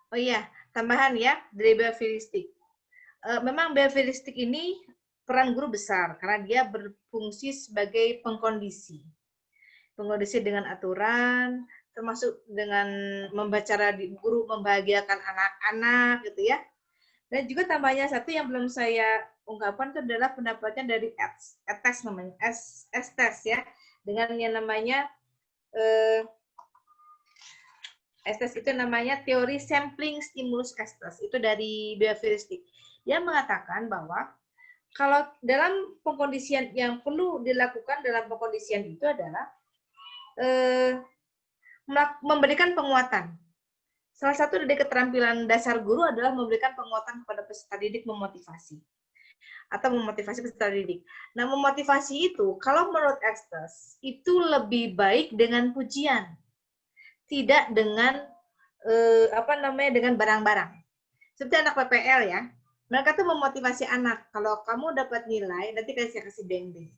Oh iya, tambahan ya dari behavioristik. Memang behavioristik ini peran guru besar karena dia berfungsi sebagai pengkondisi. pengkondisian dengan aturan, termasuk dengan cara guru membahagiakan anak-anak gitu ya. Dan juga tambahnya satu yang belum saya ungkapkan itu adalah pendapatnya dari ETES namanya, ESTES ya, dengan yang namanya ESTES itu namanya teori sampling stimulus ESTES, itu dari behavioristik. Dia mengatakan bahwa kalau dalam pengkondisian yang perlu dilakukan dalam pengkondisian itu adalah memberikan penguatan. Salah satu dari keterampilan dasar guru adalah memberikan penguatan kepada peserta didik, memotivasi peserta didik. Nah, memotivasi itu kalau menurut ESTES itu lebih baik dengan pujian, tidak dengan dengan barang-barang. Seperti anak PPL ya, mereka tuh memotivasi anak, kalau kamu dapat nilai nanti kasih beng-beng.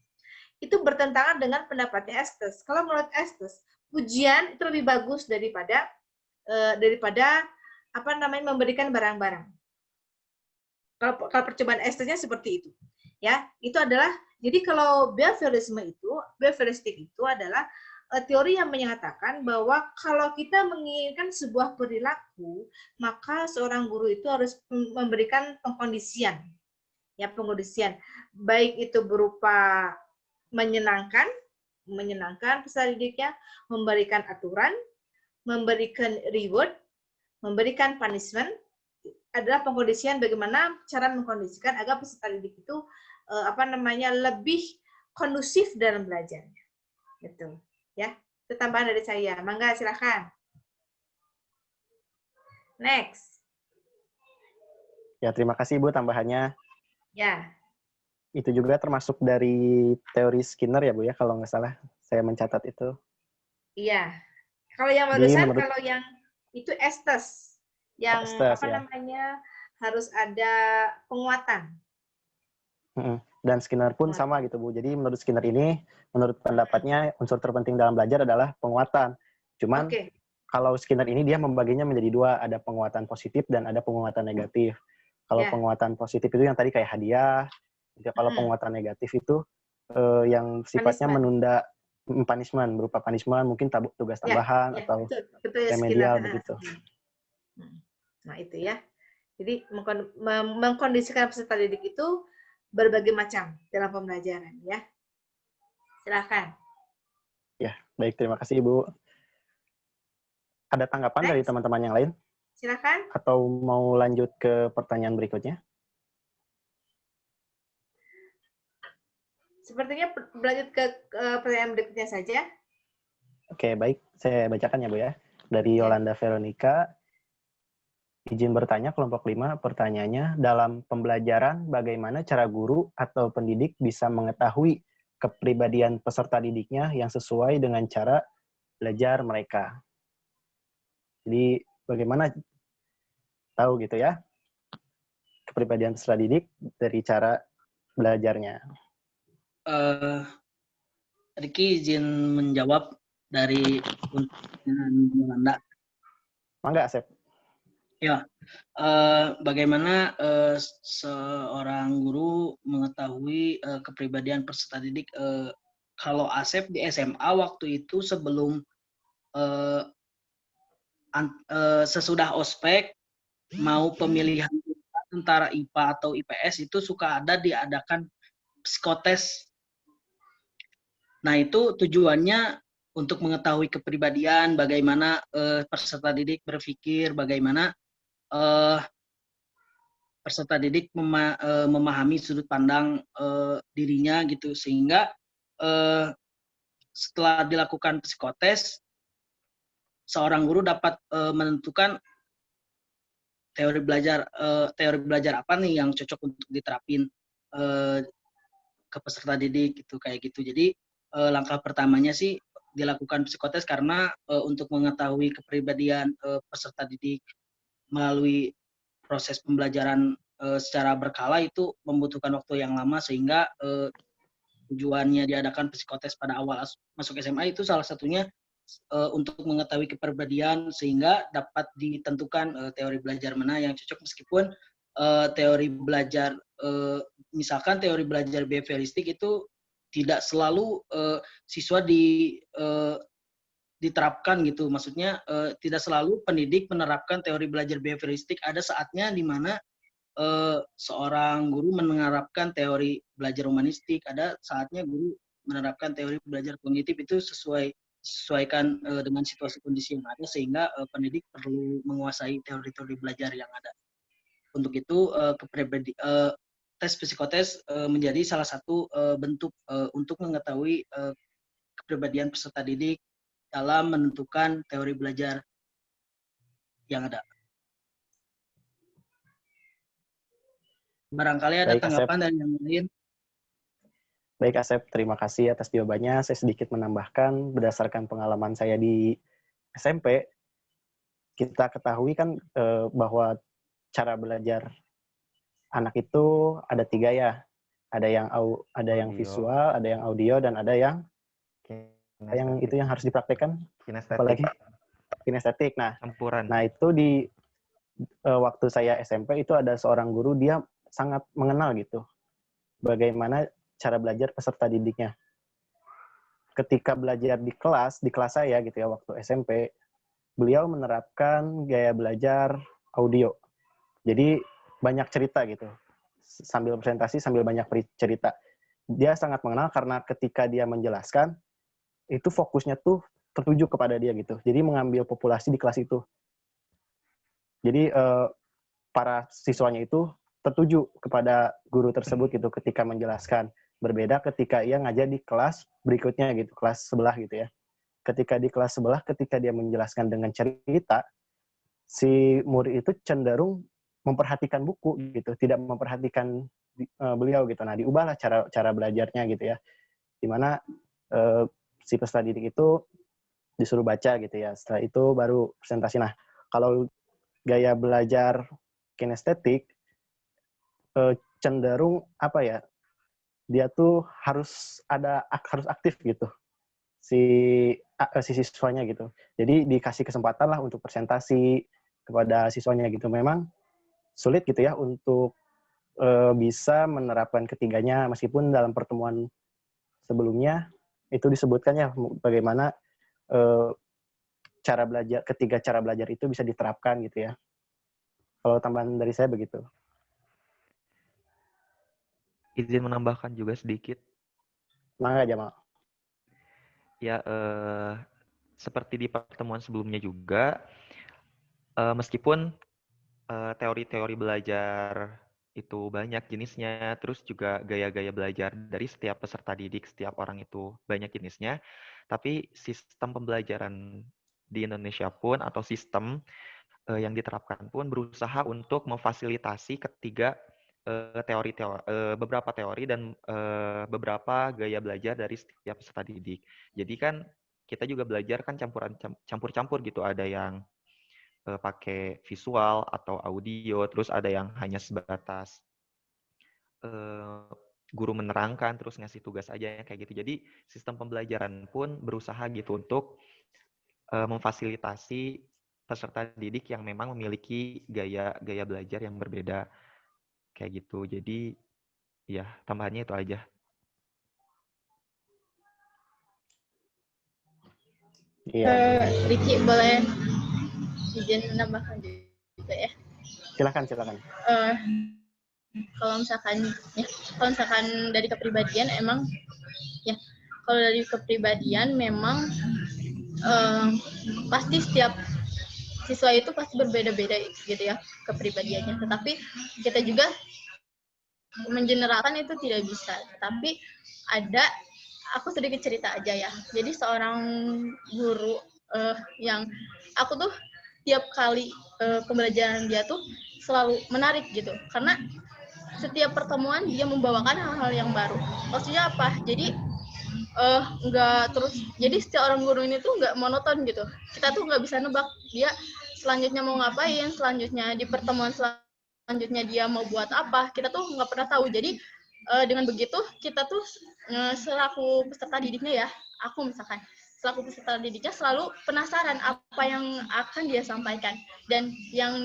Itu bertentangan dengan pendapatnya ESTES. Kalau menurut ESTES, pujian itu lebih bagus daripada memberikan barang-barang. Kalau percobaan ESTES-nya seperti itu, ya itu adalah. Jadi kalau behavioristik itu adalah teori yang menyatakan bahwa kalau kita menginginkan sebuah perilaku, maka seorang guru itu harus memberikan pengkondisian, baik itu berupa menyenangkan peserta didiknya, memberikan aturan, memberikan reward, memberikan punishment, adalah pengkondisian bagaimana cara mengkondisikan agar peserta didik itu lebih kondusif dalam belajarnya. Gitu. Ya, itu tambahan dari saya. Mangga silakan. Next. Ya, terima kasih Ibu tambahannya. Ya. Itu juga termasuk dari teori Skinner ya Bu ya, kalau nggak salah. Saya mencatat itu. Iya. Kalau yang barusan, kalau yang itu ESTES. Yang harus ada penguatan. Dan Skinner pun sama gitu Bu. Jadi menurut Skinner ini, menurut pendapatnya unsur terpenting dalam belajar adalah penguatan. Cuman kalau Skinner ini dia membaginya menjadi dua, ada penguatan positif dan ada penguatan negatif. Kalau penguatan positif itu yang tadi kayak hadiah. Kalau penguatan negatif itu yang sifatnya menunda punishment, berupa punishment, mungkin tugas tambahan atau remedial begitu. Nah itu ya. Jadi mengkondisikan peserta didik itu berbagai macam dalam pembelajaran ya. Silakan. Ya, baik, terima kasih Ibu. Ada tanggapan dari teman-teman yang lain? Silakan. Atau mau lanjut ke pertanyaan berikutnya? Sepertinya berlanjut ke pertanyaan berikutnya saja. Oke, baik. Saya bacakan ya Bu ya. Dari Yolanda Veronica. Izin bertanya kelompok 5, pertanyaannya, dalam pembelajaran bagaimana cara guru atau pendidik bisa mengetahui kepribadian peserta didiknya yang sesuai dengan cara belajar mereka? Jadi bagaimana tahu gitu ya kepribadian peserta didik dari cara belajarnya? Riki izin menjawab dari Yolanda. Mangga, Asep. Ya, bagaimana seorang guru mengetahui kepribadian peserta didik? Kalau Asep di SMA waktu itu sebelum sesudah ospek mau pemilihan antara IPA atau IPS itu suka diadakan psikotes. Nah itu tujuannya untuk mengetahui kepribadian, bagaimana peserta didik berpikir, bagaimana peserta didik memahami sudut pandang dirinya gitu, sehingga setelah dilakukan psikotes seorang guru dapat menentukan teori belajar apa nih yang cocok untuk diterapin ke peserta didik gitu, kayak gitu. Jadi langkah pertamanya sih dilakukan psikotes karena untuk mengetahui kepribadian peserta didik melalui proses pembelajaran secara berkala itu membutuhkan waktu yang lama, sehingga tujuannya diadakan psikotes pada awal masuk SMA itu salah satunya untuk mengetahui kepribadian sehingga dapat ditentukan teori belajar mana yang cocok, meskipun teori belajar misalkan teori belajar behavioristik itu tidak selalu siswa diterapkan gitu. Maksudnya tidak selalu pendidik menerapkan teori belajar behavioristik. Ada saatnya di mana seorang guru menerapkan teori belajar humanistik. Ada saatnya guru menerapkan teori belajar kognitif. Itu sesuaikan dengan situasi kondisi yang ada, sehingga pendidik perlu menguasai teori-teori belajar yang ada. Untuk itu tes psikotes menjadi salah satu bentuk untuk mengetahui kepribadian peserta didik dalam menentukan teori belajar yang ada. Barangkali ada Baik, tanggapan Asep. dari yang lain. Baik, Asep, terima kasih atas jawabannya. Saya sedikit menambahkan berdasarkan pengalaman saya di SMP, kita ketahui kan bahwa cara belajar anak itu ada 3 ya. Ada yang visual, ada yang audio, dan ada yang itu yang harus dipraktekkan. Apalagi kinestetik. Nah, itu di waktu saya SMP itu ada seorang guru, dia sangat mengenal gitu bagaimana cara belajar peserta didiknya. Ketika belajar di kelas saya gitu ya, waktu SMP, beliau menerapkan gaya belajar audio. Jadi banyak cerita gitu. Sambil presentasi, sambil banyak cerita. Dia sangat mengenal karena ketika dia menjelaskan, itu fokusnya tuh tertuju kepada dia gitu. Jadi mengambil populasi di kelas itu. Jadi para siswanya itu tertuju kepada guru tersebut gitu ketika menjelaskan. Berbeda ketika ia ngajar di kelas berikutnya gitu, kelas sebelah gitu ya. Ketika di kelas sebelah, ketika dia menjelaskan dengan cerita, si murid itu cenderung memperhatikan buku gitu, tidak memperhatikan beliau gitu. Nah, diubahlah cara belajarnya gitu ya. Dimana si peserta didik itu disuruh baca gitu ya. Setelah itu baru presentasi. Nah, kalau gaya belajar kinestetik cenderung apa ya? Dia tuh harus aktif gitu. Si siswanya gitu. Jadi dikasih kesempatan lah untuk presentasi kepada siswanya gitu. Memang sulit gitu ya untuk bisa menerapkan ketiganya, meskipun dalam pertemuan sebelumnya itu disebutkan ya bagaimana ketiga cara belajar itu bisa diterapkan gitu ya. Kalau tambahan dari saya begitu. Izin menambahkan juga sedikit. Mangga Jamal. Ya, seperti di pertemuan sebelumnya juga, meskipun teori-teori belajar itu banyak jenisnya, terus juga gaya-gaya belajar dari setiap peserta didik, setiap orang itu banyak jenisnya, tapi sistem pembelajaran di Indonesia pun atau sistem yang diterapkan pun berusaha untuk memfasilitasi beberapa teori dan beberapa gaya belajar dari setiap peserta didik. Jadi kan kita juga belajar kan campur-campur gitu, ada yang pakai visual atau audio, terus ada yang hanya sebatas guru menerangkan terus ngasih tugas aja kayak gitu. Jadi sistem pembelajaran pun berusaha gitu untuk memfasilitasi peserta didik yang memang memiliki gaya belajar yang berbeda kayak gitu. Jadi ya tambahannya itu aja. Ricky boleh izin menambahkan juga ya? Silakan. Kalau misalkan dari kepribadian emang ya, kalau dari kepribadian memang pasti setiap siswa itu pasti berbeda-beda gitu ya kepribadiannya. Tetapi kita juga mengeneralkan itu tidak bisa. Tapi aku sedikit cerita aja ya. Jadi seorang guru yang aku tuh tiap kali pembelajaran dia tuh selalu menarik gitu. Karena setiap pertemuan dia membawakan hal-hal yang baru. Maksudnya apa? Jadi nggak terus. Jadi setiap orang guru ini tuh nggak monoton gitu. Kita tuh nggak bisa nebak dia selanjutnya mau ngapain, selanjutnya di pertemuan selanjutnya dia mau buat apa. Kita tuh nggak pernah tahu. Jadi dengan begitu kita tuh selaku peserta didiknya ya, aku misalkan selaku peserta didiknya selalu penasaran apa yang akan dia sampaikan, dan yang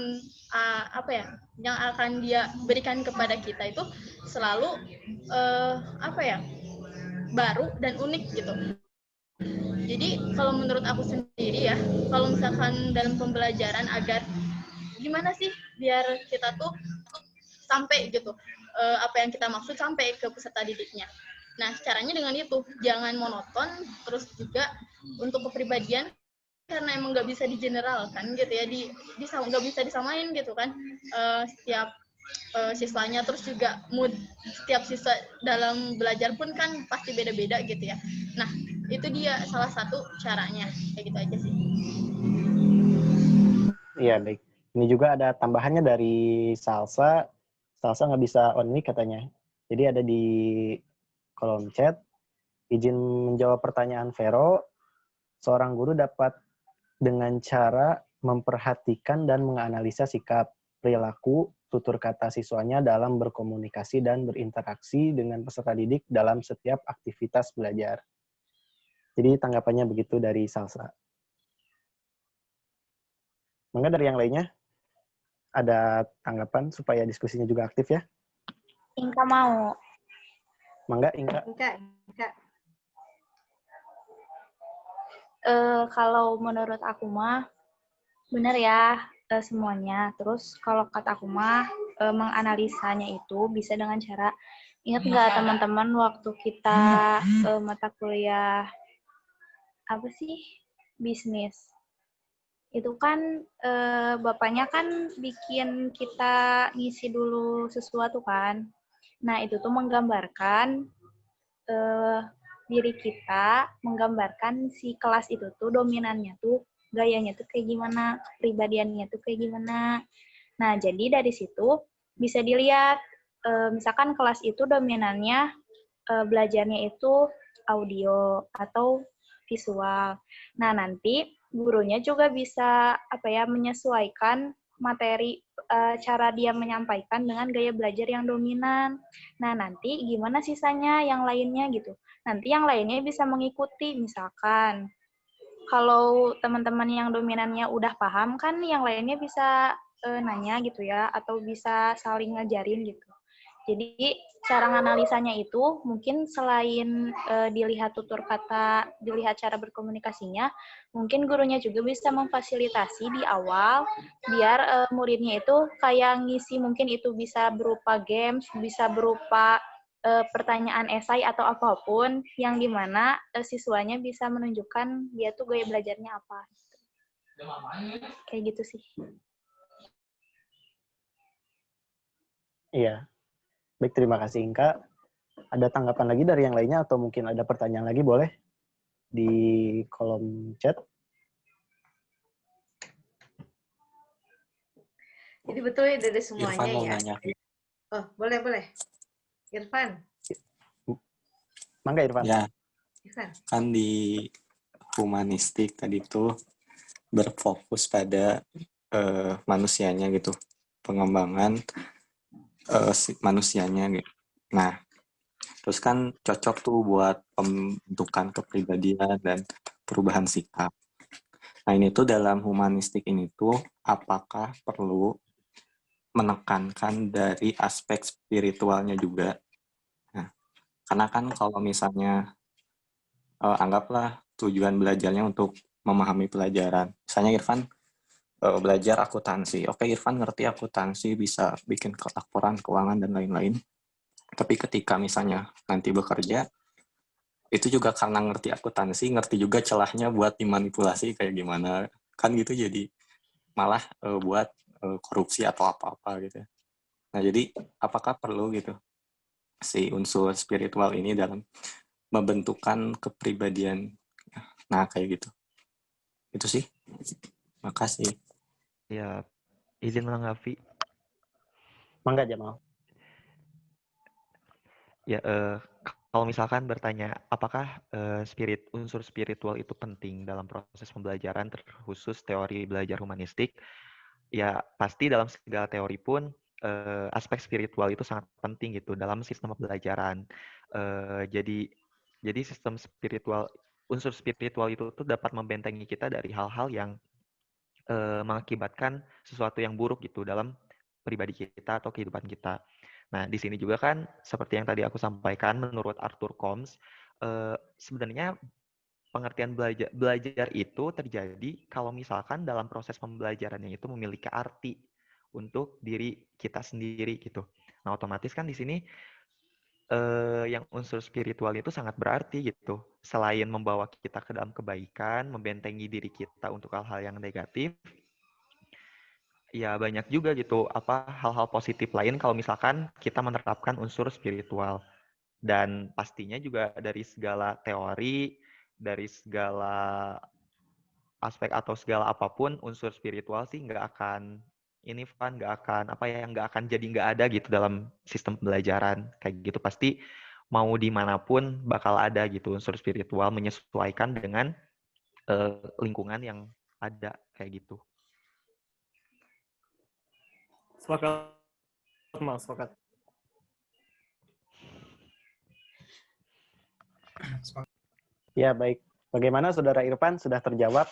yang akan dia berikan kepada kita itu selalu baru dan unik gitu. Jadi kalau menurut aku sendiri ya, kalau misalkan dalam pembelajaran agar gimana sih biar kita tuh sampai gitu, apa yang kita maksud sampai ke peserta didiknya. Nah, caranya dengan itu, jangan monoton, terus juga untuk kepribadian karena emang nggak bisa digeneralkan gitu ya, nggak bisa disamain gitu kan, setiap siswanya, terus juga mood setiap siswa dalam belajar pun kan pasti beda-beda gitu ya. Nah, itu dia salah satu caranya, kayak gitu aja sih. Iya, baik. Ini juga ada tambahannya dari Salsa. Salsa nggak bisa on mic katanya. Jadi ada di kolom chat. Izin menjawab pertanyaan Vero. Seorang guru dapat dengan cara memperhatikan dan menganalisa sikap, perilaku, tutur kata siswanya dalam berkomunikasi dan berinteraksi dengan peserta didik dalam setiap aktivitas belajar. Jadi tanggapannya begitu dari Salsa. Mangga dari yang lainnya ada tanggapan supaya diskusinya juga aktif ya? Inka mau. Mangga, Inka. Inka. Kalau menurut aku mah benar ya semuanya. Terus kalau kata aku mah menganalisanya itu bisa dengan cara, ingat nggak teman-teman waktu kita mata kuliah apa sih, bisnis, itu kan bapaknya kan bikin kita ngisi dulu sesuatu kan. Nah itu tuh menggambarkan diri kita, menggambarkan si kelas itu tuh dominannya tuh gayanya tuh kayak gimana, kepribadiannya tuh kayak gimana. Nah, jadi dari situ bisa dilihat, misalkan kelas itu dominannya belajarnya itu audio atau visual. Nah, nanti gurunya juga bisa menyesuaikan materi, cara dia menyampaikan dengan gaya belajar yang dominan. Nah, nanti gimana sisanya yang lainnya gitu. Nanti yang lainnya bisa mengikuti, misalkan kalau teman-teman yang dominannya udah paham kan yang lainnya bisa nanya gitu ya, atau bisa saling ngajarin gitu. Jadi cara menganalisanya itu mungkin selain dilihat tutur kata, dilihat cara berkomunikasinya, mungkin gurunya juga bisa memfasilitasi di awal biar muridnya itu kayak ngisi, mungkin itu bisa berupa games, bisa berupa pertanyaan esai atau apapun yang dimana siswanya bisa menunjukkan dia tuh gaya belajarnya apa. Kayak gitu sih. Iya. Baik, terima kasih Inka. Ada tanggapan lagi dari yang lainnya atau mungkin ada pertanyaan lagi, boleh di kolom chat. Jadi betul ya dari semuanya Irfan mau ya. nanya. Oh, boleh. Irfan. Mangga Irfan. Ya, Irfan. kan di humanistik tadi tuh berfokus pada manusianya gitu, pengembangan manusianya gitu. Nah, terus kan cocok tuh buat pembentukan kepribadian dan perubahan sikap. Nah, ini tuh dalam humanistik ini tuh apakah perlu menekankan dari aspek spiritualnya juga? Nah, karena kan kalau misalnya anggaplah tujuan belajarnya untuk memahami pelajaran. Misalnya Irfan belajar akuntansi. Oke, Irfan ngerti akuntansi, bisa bikin laporan keuangan dan lain-lain. Tapi ketika misalnya nanti bekerja, itu juga karena ngerti akuntansi, ngerti juga celahnya buat dimanipulasi kayak gimana. Kan gitu, jadi malah buat korupsi atau apa-apa gitu. Nah, jadi apakah perlu gitu si unsur spiritual ini dalam membentukan kepribadian? Nah, kayak gitu. Itu sih. Makasih. Ya, izin menanggapi. Mangga Jamal. Ya, kalau misalkan bertanya apakah unsur spiritual itu penting dalam proses pembelajaran, terkhusus teori belajar humanistik, ya pasti dalam segala teori pun aspek spiritual itu sangat penting gitu dalam sistem pembelajaran. Jadi sistem spiritual, unsur spiritual itu tuh dapat membentengi kita dari hal-hal yang mengakibatkan sesuatu yang buruk gitu dalam pribadi kita atau kehidupan kita. Nah, di sini juga kan seperti yang tadi aku sampaikan, menurut Arthur Combs, sebenarnya pengertian belajar itu terjadi kalau misalkan dalam proses pembelajarannya itu memiliki arti untuk diri kita sendiri gitu. Nah, otomatis kan di sini yang unsur spiritual itu sangat berarti gitu. Selain membawa kita ke dalam kebaikan, membentengi diri kita untuk hal-hal yang negatif, ya banyak juga gitu hal-hal positif lain kalau misalkan kita menerapkan unsur spiritual. Dan pastinya juga dari segala teori, dari segala aspek atau segala apapun, unsur spiritual sih nggak akan nggak akan jadi nggak ada gitu dalam sistem pembelajaran kayak gitu. Pasti mau dimanapun bakal ada gitu unsur spiritual menyesuaikan dengan lingkungan yang ada kayak gitu. Sepakat, Mas, sepakat. Ya, baik. Bagaimana Saudara Irfan, sudah terjawab?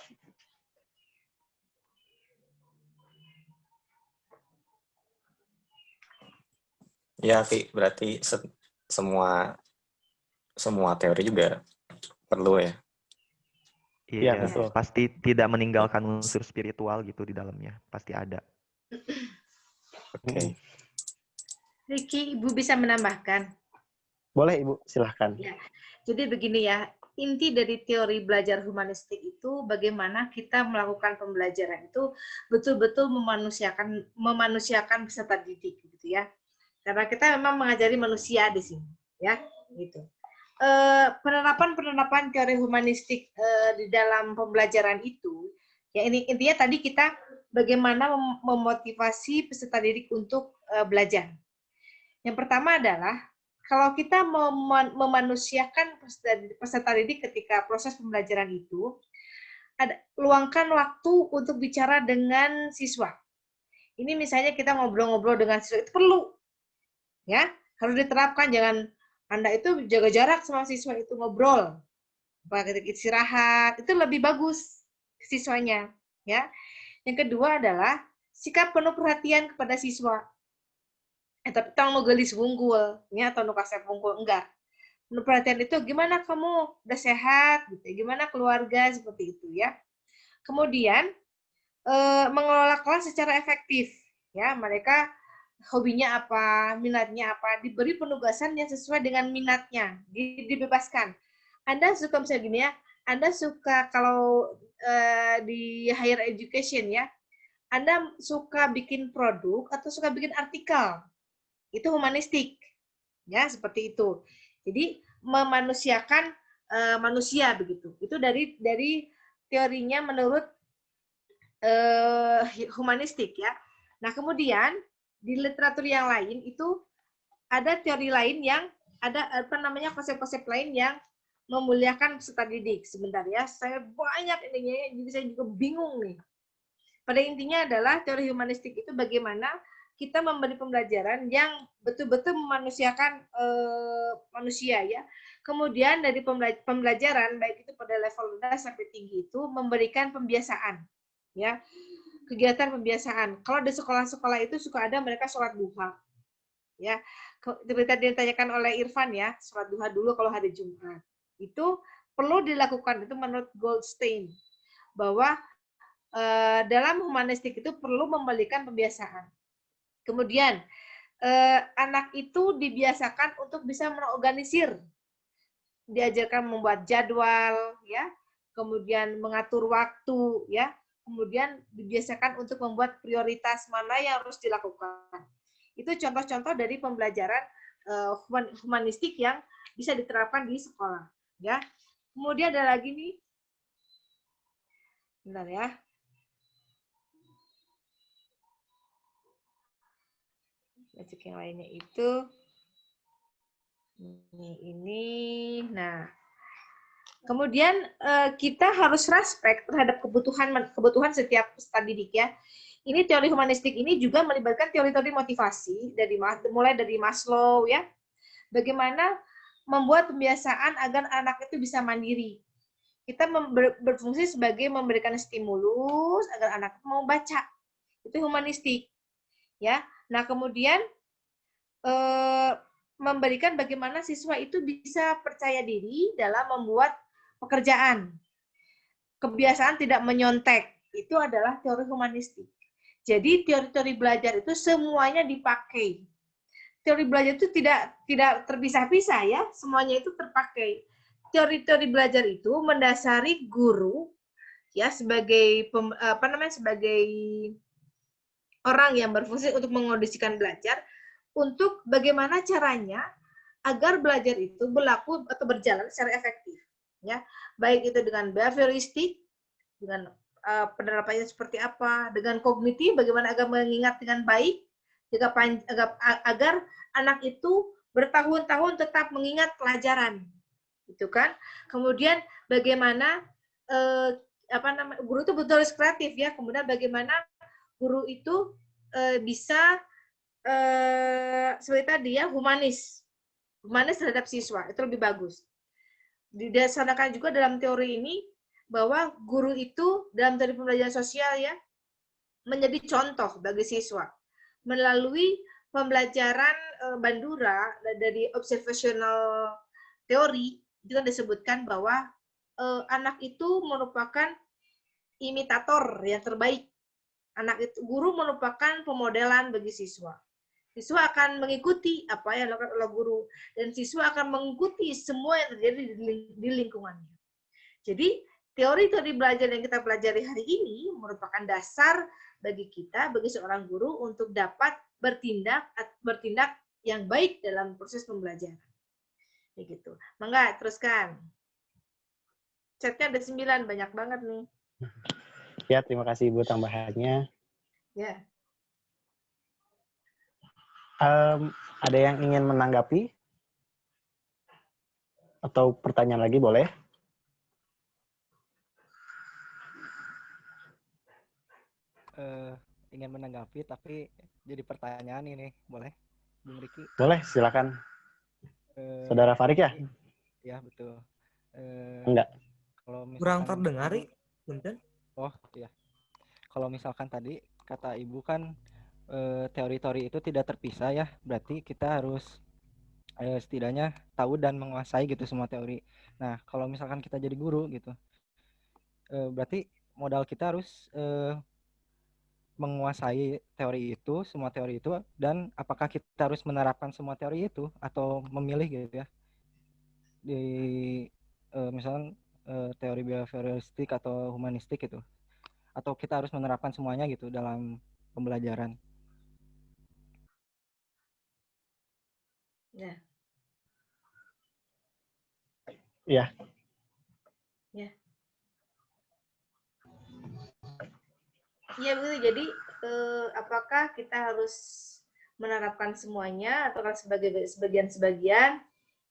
Ya, Ki, berarti semua teori juga perlu ya. Iya, pasti tidak meninggalkan unsur spiritual gitu di dalamnya. Pasti ada. Oke. Ricky, Ibu bisa menambahkan? Boleh, Ibu, silahkan. Ya. Jadi begini ya, inti dari teori belajar humanistik itu bagaimana kita melakukan pembelajaran itu betul-betul memanusiakan peserta didik gitu ya. Karena kita memang mengajari manusia di sini, ya, gitu. Penerapan teori humanistik di dalam pembelajaran itu, ya ini intinya tadi kita bagaimana memotivasi peserta didik untuk belajar. Yang pertama adalah kalau kita memanusiakan peserta didik ketika proses pembelajaran itu, luangkan waktu untuk bicara dengan siswa. Ini misalnya kita ngobrol-ngobrol dengan siswa, itu perlu. Ya, harus diterapkan. Jangan Anda itu jaga jarak sama siswa itu, ngobrol. Ketika istirahat, itu lebih bagus siswanya. Ya. Yang kedua adalah sikap penuh perhatian kepada siswa. Tapi tong gelis bungkul, ya, atau kasep bungkul, enggak. Penuh perhatian itu gimana kamu udah sehat, gitu. Gimana keluarga, seperti itu ya. Kemudian mengelola kelas secara efektif, ya. Mereka hobinya apa, minatnya apa, diberi penugasan yang sesuai dengan minatnya, dibebaskan. Anda suka misalnya gini ya, Anda suka kalau di higher education ya, Anda suka bikin produk atau suka bikin artikel. Itu humanistik, ya, seperti itu. Jadi memanusiakan manusia begitu. Itu dari teorinya menurut humanistik ya. Nah kemudian di literatur yang lain itu ada teori lain yang ada konsep-konsep lain yang memuliakan peserta didik. Sebentar ya, saya banyak ininya, jadi saya juga bingung nih. Pada intinya adalah teori humanistik itu bagaimana kita memberi pembelajaran yang betul-betul memanusiakan manusia ya. Kemudian dari pembelajaran baik itu pada level rendah sampai tinggi itu memberikan pembiasaan ya. Kegiatan pembiasaan. Kalau di sekolah-sekolah itu suka ada mereka sholat duha. Ya. Seperti tadi ditanyakan oleh Irfan ya, sholat duha dulu kalau hari Jumat. Itu perlu dilakukan, itu menurut Goldstein bahwa dalam humanistik itu perlu memberikan pembiasaan. Kemudian anak itu dibiasakan untuk bisa mengorganisir, diajarkan membuat jadwal, ya, kemudian mengatur waktu, ya, kemudian dibiasakan untuk membuat prioritas mana yang harus dilakukan. Itu contoh-contoh dari pembelajaran humanistik yang bisa diterapkan di sekolah, ya. Kemudian ada lagi nih, bentar ya. Cek yang lainnya itu ini. Nah, kemudian kita harus respect terhadap kebutuhan setiap peserta didik ya. Ini teori humanistik ini juga melibatkan teori-teori motivasi mulai dari Maslow ya. Bagaimana membuat pembiasaan agar anak itu bisa mandiri. Kita berfungsi sebagai memberikan stimulus agar anak mau baca. Itu humanistik. Ya. Nah, kemudian memberikan bagaimana siswa itu bisa percaya diri dalam membuat pekerjaan. Kebiasaan tidak menyontek, itu adalah teori humanistik. Jadi teori-teori belajar itu semuanya dipakai. Teori belajar itu tidak terpisah-pisah ya, semuanya itu terpakai. Teori-teori belajar itu mendasari guru ya sebagai sebagai orang yang berfungsi untuk mengondisikan belajar untuk bagaimana caranya agar belajar itu berlaku atau berjalan secara efektif ya, baik itu dengan behavioristik, dengan penerapannya seperti apa, dengan kognitif bagaimana agar mengingat dengan baik agar anak itu bertahun-tahun tetap mengingat pelajaran, gitu kan. Kemudian bagaimana guru itu betul kreatif ya, kemudian bagaimana guru itu bisa seperti tadi ya, humanis terhadap siswa, itu lebih bagus. Didasarkan juga dalam teori ini bahwa guru itu dalam teori pembelajaran sosial ya menjadi contoh bagi siswa melalui pembelajaran Bandura dari observational teori. Juga disebutkan bahwa anak itu merupakan imitator yang terbaik. Guru merupakan pemodelan bagi siswa. Siswa akan mengikuti apa yang dilakukan oleh guru, dan siswa akan mengikuti semua yang terjadi di lingkungannya. Jadi, teori-teori belajar yang kita pelajari hari ini merupakan dasar bagi kita, bagi seorang guru untuk dapat bertindak yang baik dalam proses pembelajaran. Begitu. Mangga, teruskan. Chatnya ada 9, banyak banget nih. Ya, terima kasih Ibu tambahannya. Ya. Ada yang ingin menanggapi? Atau pertanyaan lagi boleh? Ingin menanggapi, tapi jadi pertanyaan ini, boleh? Bung Riki? Boleh, silakan. Saudara Farik ya? Ya, betul. Enggak. Kalau misalkan Kurang terdengar, Punten. Oh, iya. Kalau misalkan tadi kata Ibu kan teori-teori itu tidak terpisah ya, berarti kita harus setidaknya tahu dan menguasai gitu semua teori. Nah, kalau misalkan kita jadi guru gitu, berarti modal kita harus menguasai teori itu, semua teori itu, dan apakah kita harus menerapkan semua teori itu atau memilih gitu ya di misalnya teori behavioristik atau humanistik gitu, atau kita harus menerapkan semuanya gitu dalam pembelajaran. Ya. Ya. Ya. Iya, begitu. Jadi apakah kita harus menerapkan semuanya atau kan sebagian-sebagian?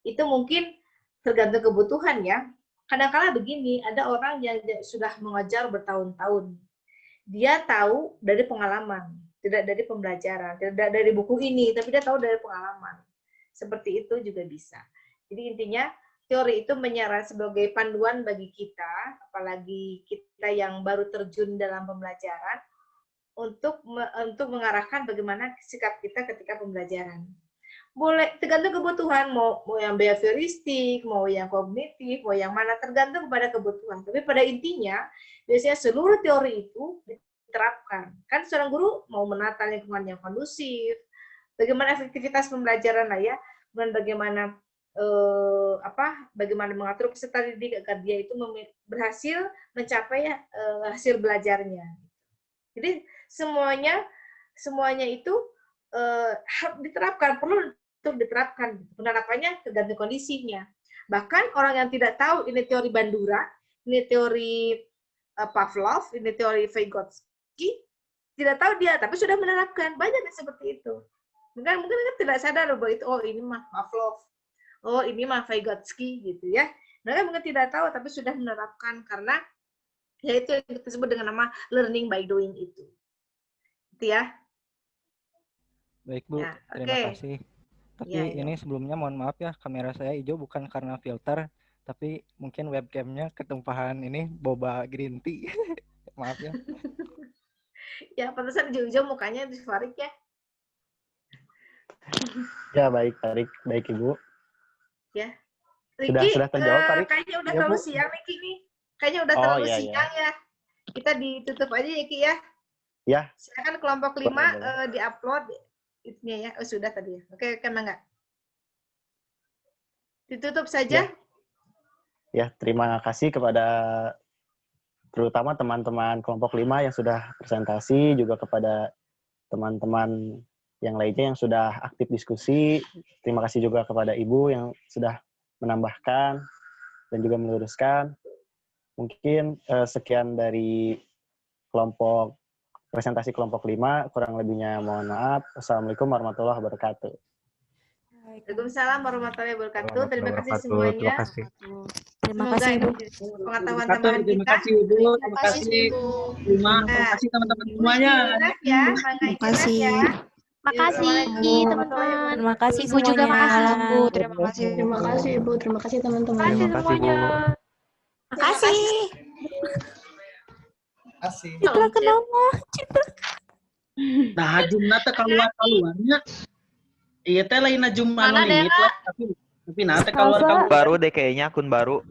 Itu mungkin tergantung kebutuhan ya. Kadang-kala begini, ada orang yang sudah mengajar bertahun-tahun. Dia tahu dari pengalaman, tidak dari pembelajaran, tidak dari buku ini, tapi dia tahu dari pengalaman. Seperti itu juga bisa. Jadi intinya teori itu menyaran sebagai panduan bagi kita, apalagi kita yang baru terjun dalam pembelajaran, untuk mengarahkan bagaimana sikap kita ketika pembelajaran. Boleh tergantung kebutuhan, mau yang behavioristik, mau yang kognitif, mau yang mana, tergantung kepada kebutuhan. Tapi pada intinya biasanya seluruh teori itu diterapkan. Kan seorang guru mau menata lingkungan yang kondusif, bagaimana efektivitas pembelajaran lah ya, dan bagaimana bagaimana mengatur peserta didik agar dia itu berhasil mencapai hasil belajarnya. Jadi semuanya itu harus diterapkan, perlu untuk diterapkan. Penerapannya tergantung kondisinya. Bahkan orang yang tidak tahu ini teori Bandura, ini teori Pavlov, ini teori Vygotsky, tidak tahu dia, tapi sudah menerapkan. Banyak yang seperti itu. Mungkin kan tidak sadar bahwa itu, oh ini mah Pavlov, oh ini mah Vygotsky gitu ya. Mereka mungkin tidak tahu, tapi sudah menerapkan karena yaitu yang disebut dengan nama learning by doing itu. Itu ya. Baik Bu, Ya, terima kasih. Tapi ya. ini sebelumnya mohon maaf ya, kamera saya hijau bukan karena filter, tapi mungkin webcamnya ketumpahan ini boba green tea. Maaf ya. Ya, pantesan hijau-hijau mukanya di Farik ya. Ya, baik, Tarik. Baik, Ibu. Ya. Sudah Riki, terjawab, Tarik? kayaknya udah Ya, terlalu Bu. siang Riki nih. Kayaknya udah Oh, terlalu iya, siang ya. Kita ditutup aja ya Ki ya. Ya. Silakan kelompok 5 Boleh. di-upload itunya ya. Oh, sudah tadi ya. Oke, enggak? Ditutup saja. Ya, terima kasih kepada terutama teman-teman kelompok 5 yang sudah presentasi, juga kepada teman-teman yang lainnya yang sudah aktif diskusi. Terima kasih juga kepada Ibu yang sudah menambahkan dan juga meluruskan. Mungkin sekian dari presentasi kelompok 5, kurang lebihnya mohon maaf. Assalamualaikum warahmatullahi wabarakatuh. Waalaikumsalam warahmatullahi wabarakatuh. Terima kasih semuanya. Terima Semoga kasih, ini Bu. menjadi pengetahuan tambahan Terima kita. kasih Ibu, terima kasih Lima, terima kasih teman-teman semuanya. Ya, terima kasih. Makasih teman-teman. Terima kasih Ibu juga semuanya. makasih Bu. Terima kasih. Terima kasih Ibu, terima kasih teman-teman. Makasih Terima kasih, Bu. semuanya. Makasih. Kasih. Citra kenapa? Citra. Nah, jumlah teh keluarnya. Iya teh lain najum Mana limit Dera? lah, tapi nate keluar Baru deh kayaknya akun baru.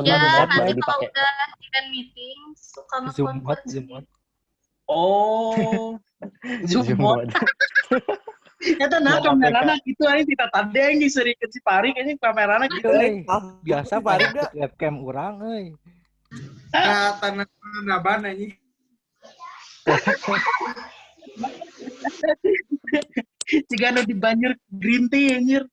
Ya, Benar-benar nanti dipakai. kalau udah event meeting suka nge-konfirm sendiri. Oh, Zoom. Eta nah kamerana gitu aja tidak tandeng di seri ke Cipari kayaknya kamerana gitu. Biasa bari webcam urang euy. Tanah naban anjing. Jika anu di banjir green tea anjir.